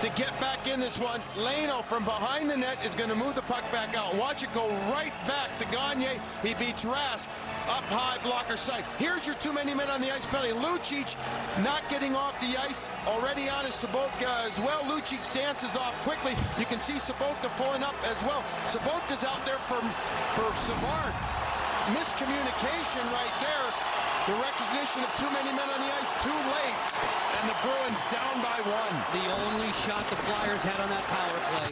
To get back in this one, Leno from behind the net is going to move the puck back out. Watch it go right back to Gagne. He beats Rask. Up high, blocker side. Here's your too many men on the ice penalty. Lucic not getting off the ice. Already on is Sobotka as well. Lucic dances off quickly. You can see Sobotka pulling up as well. Sobotka's out there for Savard. Miscommunication right there. The recognition of too many men on the ice too late. And the Bruins down by one. The only shot the Flyers had on that power play.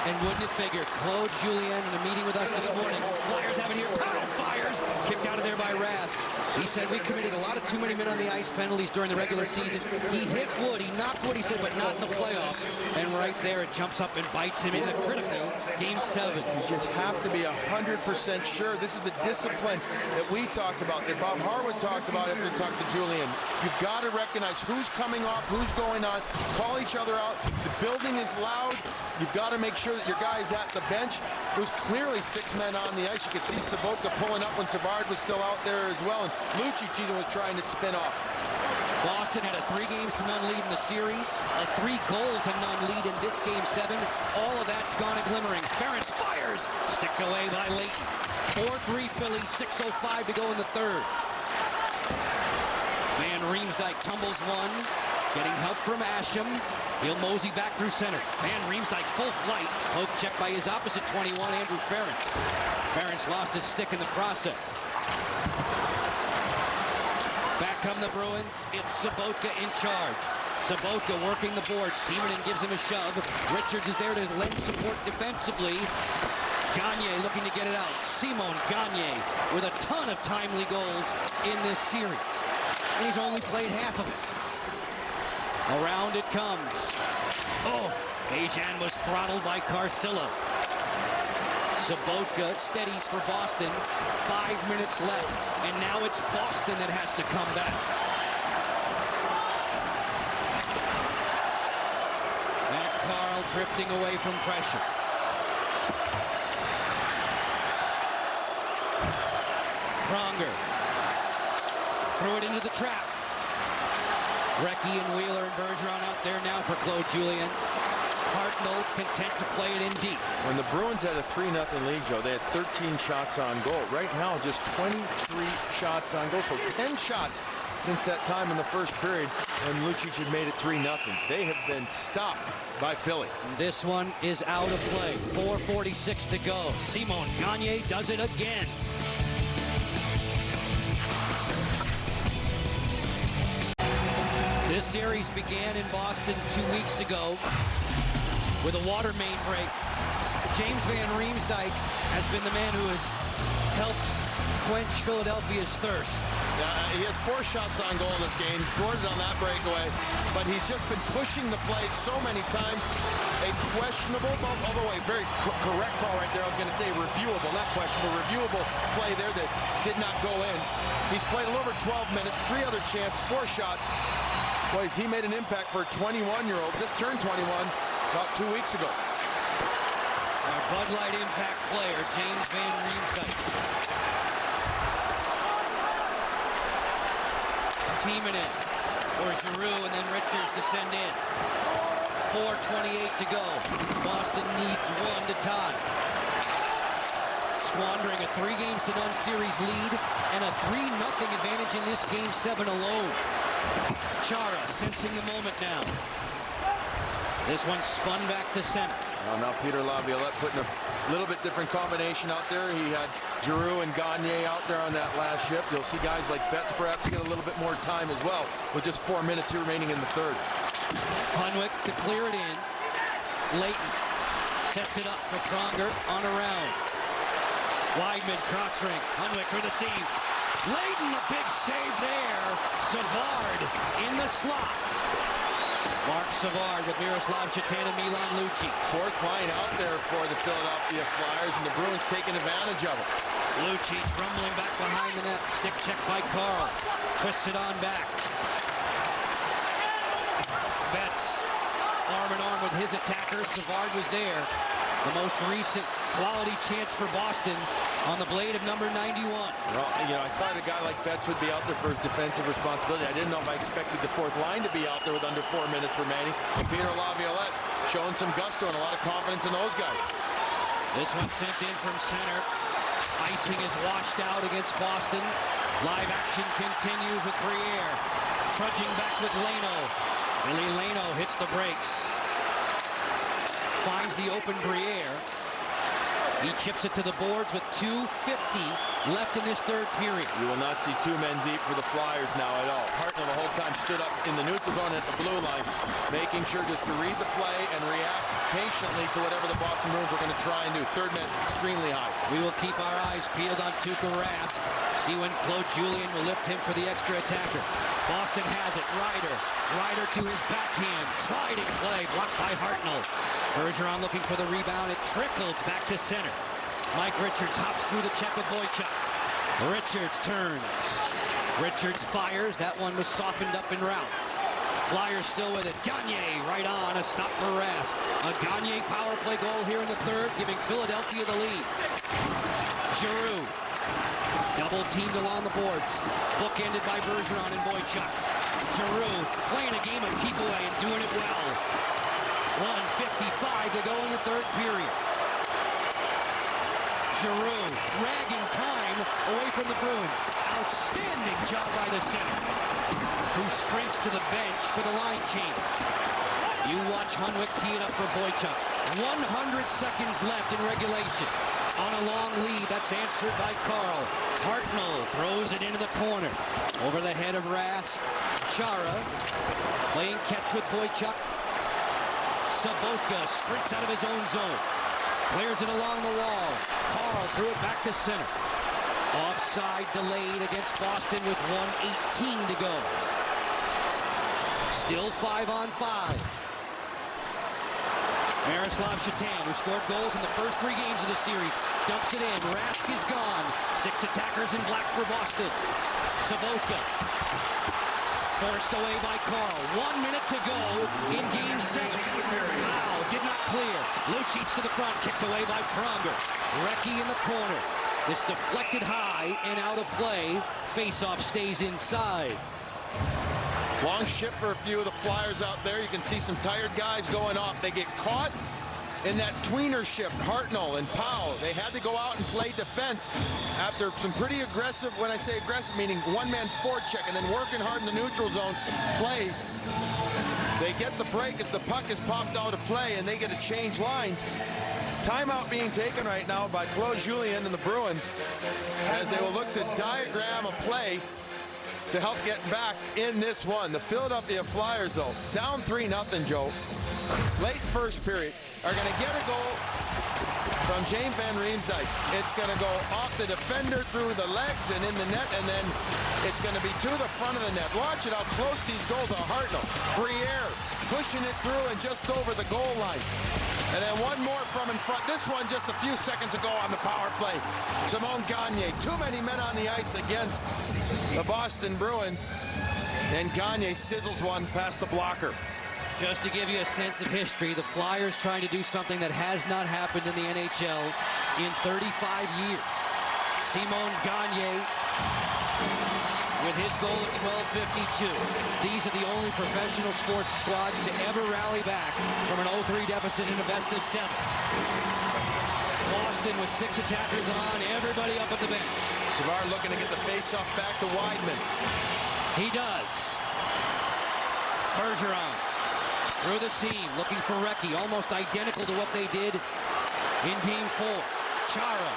And wouldn't it figure, Claude Julien in a meeting with us this morning. Flyers have it here. Pow! Fires! Kicked out of there by Rask. He said we committed a lot of too many men on the ice penalties during the regular season. He hit Wood, he knocked Wood, he said, but not in the playoffs. And right there it jumps up and bites him in the critical Game 7. You just have to be 100% sure. This is the discipline that we talked about, that Bob Harwood talked about after he talked to Julien. You've got to recognize who's coming off, who's going on, call each other out. The building is loud. You've got to make sure that your guy's at the bench. There was clearly 6 men on the ice. You could see Sobotka pulling up when Savard was still out there as well, and Lucic even was trying to spin off. Boston had a 3-0 lead in the series, a 3-0 lead in this Game 7. All of that's gone a glimmering. Ferentz fires, sticked away by Leighton. 4-3 Phillies, 6:05 to go in the third. Van Riemsdyk tumbles one, getting help from Asham. He'll mosey back through center. Van Riemsdyk full flight. Poke check by his opposite 21, Andrew Ferentz. Ferentz lost his stick in the process. Back come the Bruins. It's Sobotka in charge. Sobotka working the boards. Timonen gives him a shove. Richards is there to lend support defensively. Gagne looking to get it out. Simon Gagne with a ton of timely goals in this series. And he's only played half of it. Around it comes. Oh, Ajan was throttled by Carcillo. Sobotka steadies for Boston. 5 minutes left. And now it's Boston that has to come back. Matt Carl drifting away from pressure. Pronger. Threw it into the trap. Recchi and Wheeler and Bergeron out there now for Claude Julien. Hartnell content to play it in deep. When the Bruins had a 3-0 lead, Joe, they had 13 shots on goal. Right now, just 23 shots on goal. So 10 shots since that time in the first period when Lucic had made it 3-0. They have been stopped by Philly. This one is out of play. 4:46 to go. Simon Gagne does it again. This series began in Boston 2 weeks ago with a water main break. James Van Riemsdyk has been the man who has helped quench Philadelphia's thirst. He has 4 shots on goal in this game, scored it on that breakaway, but he's just been pushing the play so many times. A questionable, although a very correct call right there, I was going to say reviewable, not questionable, reviewable play there that did not go in. He's played a little over 12 minutes, 3 other chances, 4 shots. Boys, he made an impact for a 21-year-old, just turned 21 about 2 weeks ago. Our Bud Light impact player, James Van Riemsdyk. Teaming it for Giroux and then Richards to send in. 4:28 to go. Boston needs one to tie. Squandering a 3-0 series lead and a 3-0 advantage in this Game 7 alone. Chara sensing the moment now. This one spun back to center. Now Peter Laviolette putting a little bit different combination out there. He had Giroux and Gagne out there on that last shift. You'll see guys like Betts perhaps get a little bit more time as well with just 4 minutes here remaining in the third. Hunwick to clear it in. Leighton sets it up for Pronger on a round. Weidman cross ring. Hunwick for the seam. Leighton, a big save there. Savard in the slot. Mark Savard with Miroslav Šatan and Milan Lucic. Fourth line out there for the Philadelphia Flyers, and the Bruins taking advantage of it. Lucic rumbling back behind the net. Stick check by Carl. Twists it on back. Betts arm in arm with his attacker. Savard was there. The most recent quality chance for Boston on the blade of number 91. Well, I thought a guy like Betts would be out there for his defensive responsibility. I didn't know if I expected the fourth line to be out there with under 4 minutes remaining. And Peter Laviolette showing some gusto and a lot of confidence in those guys. This one sent in from center. Icing is washed out against Boston. Live action continues with Briere. Trudging back with Leno. Billy Leno hits the brakes. Finds the open Briere. He chips it to the boards with 2:50 left in this third period. You will not see two men deep for the Flyers now at all. Hartnell the whole time stood up in the neutral zone at the blue line, making sure just to read the play and react patiently to whatever the Boston Bruins are going to try and do. Third man extremely high. We will keep our eyes peeled on Tuukka Rask. See when Claude Julien will lift him for the extra attacker. Boston has it. Ryder to his backhand. Sliding play blocked by Hartnell. Bergeron looking for the rebound. It trickles back to center. Mike Richards hops through the check with Boychuk. Richards turns. Richards fires. That one was softened up en route. Flyers still with it. Gagne right on. A stop for Rask. A Gagne power play goal here in the third, giving Philadelphia the lead. Giroux. Double teamed along the boards. Bookended by Bergeron and Boychuk. Giroux playing a game of keep away and doing it well. 1:55 to go in the third period. Giroux dragging time away from the Bruins. Outstanding job by the center, who sprints to the bench for the line change. You watch Hunwick tee it up for Boychuk. 100 seconds left in regulation. On a long lead, that's answered by Carl. Hartnell throws it into the corner. Over the head of Rask. Chara playing catch with Boychuk. Sobotka sprints out of his own zone. Clears it along the wall. Carl threw it back to center. Offside delayed against Boston with 1:18 to go. Still 5-on-5. Miroslav Šatan, who scored goals in the first 3 games of the series, dumps it in. Rask is gone. 6 attackers in black for Boston. Sobotka forced away by Carl. 1 minute to go in Game 7. Howe did not clear. Lucic to the front, kicked away by Pronger. Recchi in the corner. This deflected high and out of play. Face-off stays inside. Long shift for a few of the Flyers out there. You can see some tired guys going off. They get caught in that tweener shift. Hartnell and Powell, they had to go out and play defense after some pretty aggressive, when I say aggressive, meaning one-man forecheck and then working hard in the neutral zone play. They get the break as the puck is popped out of play and they get to change lines. Timeout being taken right now by Claude Julien and the Bruins as they will look to diagram a play to help get back in this one. The Philadelphia Flyers, though, down 3-0, Joe. Late first period, are going to get a goal from James Van Riemsdyk. It's going to go off the defender through the legs and in the net, and then it's going to be to the front of the net. Watch it how close these goals are. Hartnell, Briere pushing it through and just over the goal line. And then one more from in front. This one just a few seconds ago on the power play. Simon Gagne. Too many men on the ice against the Boston Bruins. And Gagne sizzles one past the blocker. Just to give you a sense of history, the Flyers trying to do something that has not happened in the NHL in 35 years. Simon Gagne with his goal at 12:52. These are the only professional sports squads to ever rally back from an 0-3 deficit in a best of 7. Boston with 6 attackers on, everybody up at the bench. Savard looking to get the face-off back to Weidman. He does. Bergeron through the seam, looking for Recchi, almost identical to what they did in Game 4. Chara,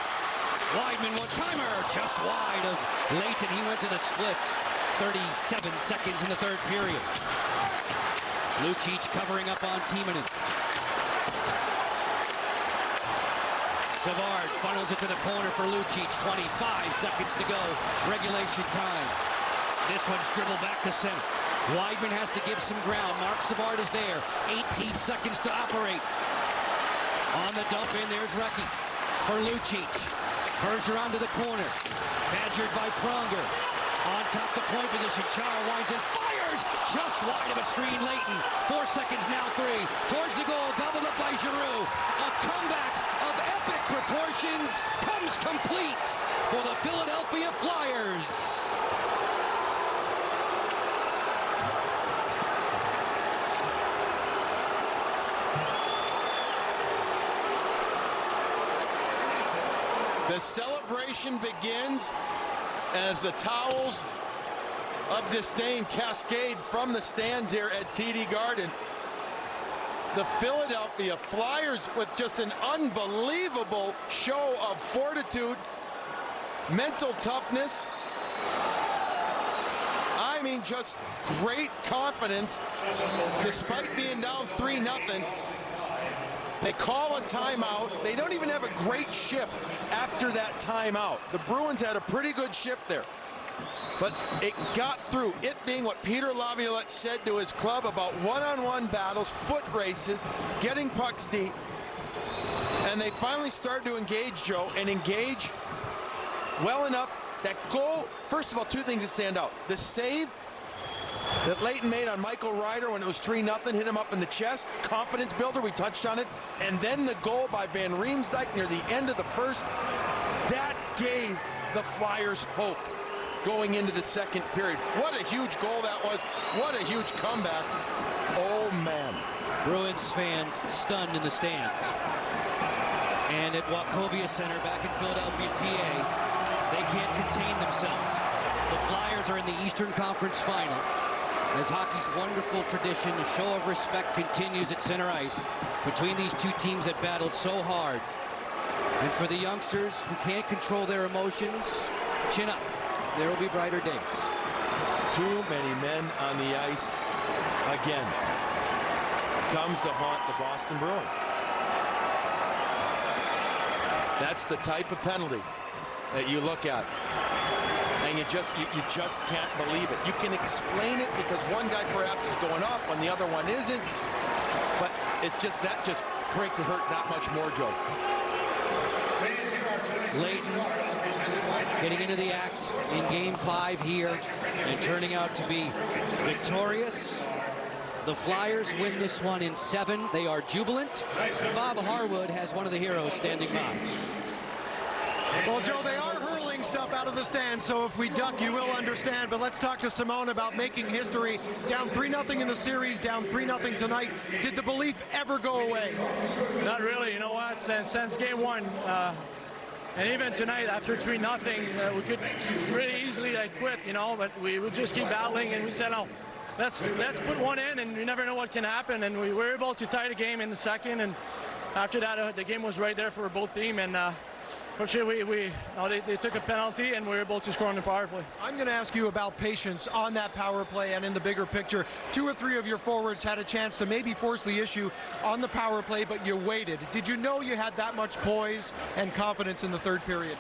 Weidman, one-timer, just wide of Leighton. He went to the splits. 37 seconds in the third period. Lucic covering up on Timonen. Savard funnels it to the corner for Lucic. 25 seconds to go. Regulation time. This one's dribbled back to center. Weidman has to give some ground. Marc Savard is there. 18 seconds to operate. On the dump in, there's Recchi for Lucic. Bergeron to the corner. Badgered by Pronger. On top the point position. Chara winds and fires. Just wide of a screen. Leighton. 4 seconds now, 3. Towards the goal. Gobbled up by Giroux. A comeback of epic proportions comes complete for the Philadelphia Flyers. The celebration begins as the towels of disdain cascade from the stands here at TD Garden. The Philadelphia Flyers with just an unbelievable show of fortitude, mental toughness. I mean, just great confidence despite being down 3-0. They call a timeout. They don't even have a great shift after that timeout. The Bruins had a pretty good shift there. But it got through. It being what Peter Laviolette said to his club about one-on-one battles, foot races, getting pucks deep. And they finally started to engage, Joe, and engage well enough. That goal, first of all, 2 things that stand out. The save that Leighton made on Michael Ryder when it was 3-0, hit him up in the chest. Confidence builder, we touched on it. And then the goal by Van Riemsdyk near the end of the first. That gave the Flyers hope going into the second period. What a huge goal that was. What a huge comeback. Oh, man. Bruins fans stunned in the stands. And at Wachovia Center back in Philadelphia, PA, they can't contain themselves. The Flyers are in the Eastern Conference Final. As hockey's wonderful tradition, a show of respect continues at center ice between these two teams that battled so hard. And for the youngsters who can't control their emotions, chin up. There will be brighter days. Too many men on the ice again. Comes to haunt the Boston Bruins. That's the type of penalty that you look at. And you just can't believe it. You can explain it because one guy perhaps is going off when the other one isn't. But it's just that just breaks it hurt that much more, Joe. Leighton getting into the act in Game 5 here and turning out to be victorious. The Flyers win this one in 7. They are jubilant. Bob Harwood has one of the heroes standing by. Well, Joe, they are hurling stuff out of the stands, so if we duck, you will understand. But let's talk to Simone about making history. Down 3-0 in the series, down 3-0 tonight. Did the belief ever go away? Not really. You know what? Since Game 1, and even tonight after 3-0, we could really easily quit, you know. But we would just keep battling, and we said, "No, let's put one in, and you never know what can happen." And we were able to tie the game in the second, and after that, the game was right there for both teams. And fortunately, they took a penalty, and we were able to score on the power play. I'm going to ask you about patience on that power play and in the bigger picture. 2 or 3 of your forwards had a chance to maybe force the issue on the power play, but you waited. Did you know you had that much poise and confidence in the third period?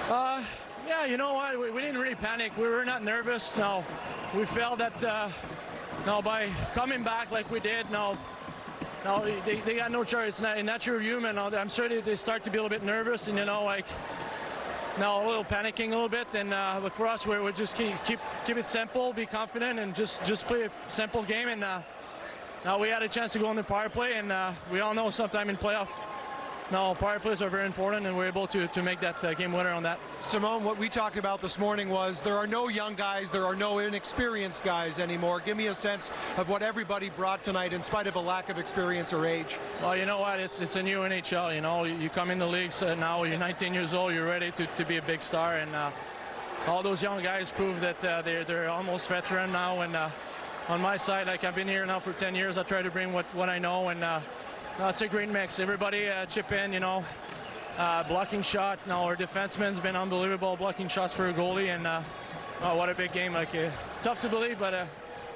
Yeah, you know what? We didn't really panic. We were not nervous. No, we felt that by coming back like we did, no, they got no choice. It's natural human. I'm sure they start to be a little bit nervous and, a little panicking a little bit. And but for us, we're just keep it simple, be confident, and just play a simple game. And now we had a chance to go on the power play, and we all know sometime in playoff, power plays are very important, and we're able to make that game winner on that. Simone, what we talked about this morning was there are no young guys, there are no inexperienced guys anymore. Give me a sense of what everybody brought tonight in spite of a lack of experience or age. Well, you know what, it's a new NHL, you know, you come in the leagues now, you're 19 years old, you're ready to be a big star, and all those young guys prove that they're almost veteran now, and on my side, like I've been here now for 10 years, I try to bring what I know, and it's a great mix. Everybody chip in, you know, blocking shot. Now our defenseman's been unbelievable blocking shots for a goalie, and what a big game. Like tough to believe, but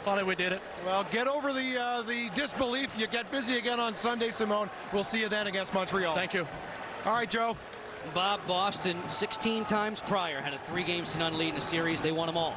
finally we did it. Well, get over the disbelief. You get busy again on Sunday, Simone. We'll see you then against Montreal. Thank you. All right, Joe. Bob, Boston 16 times prior had a 3-0 lead in the series. They won them all.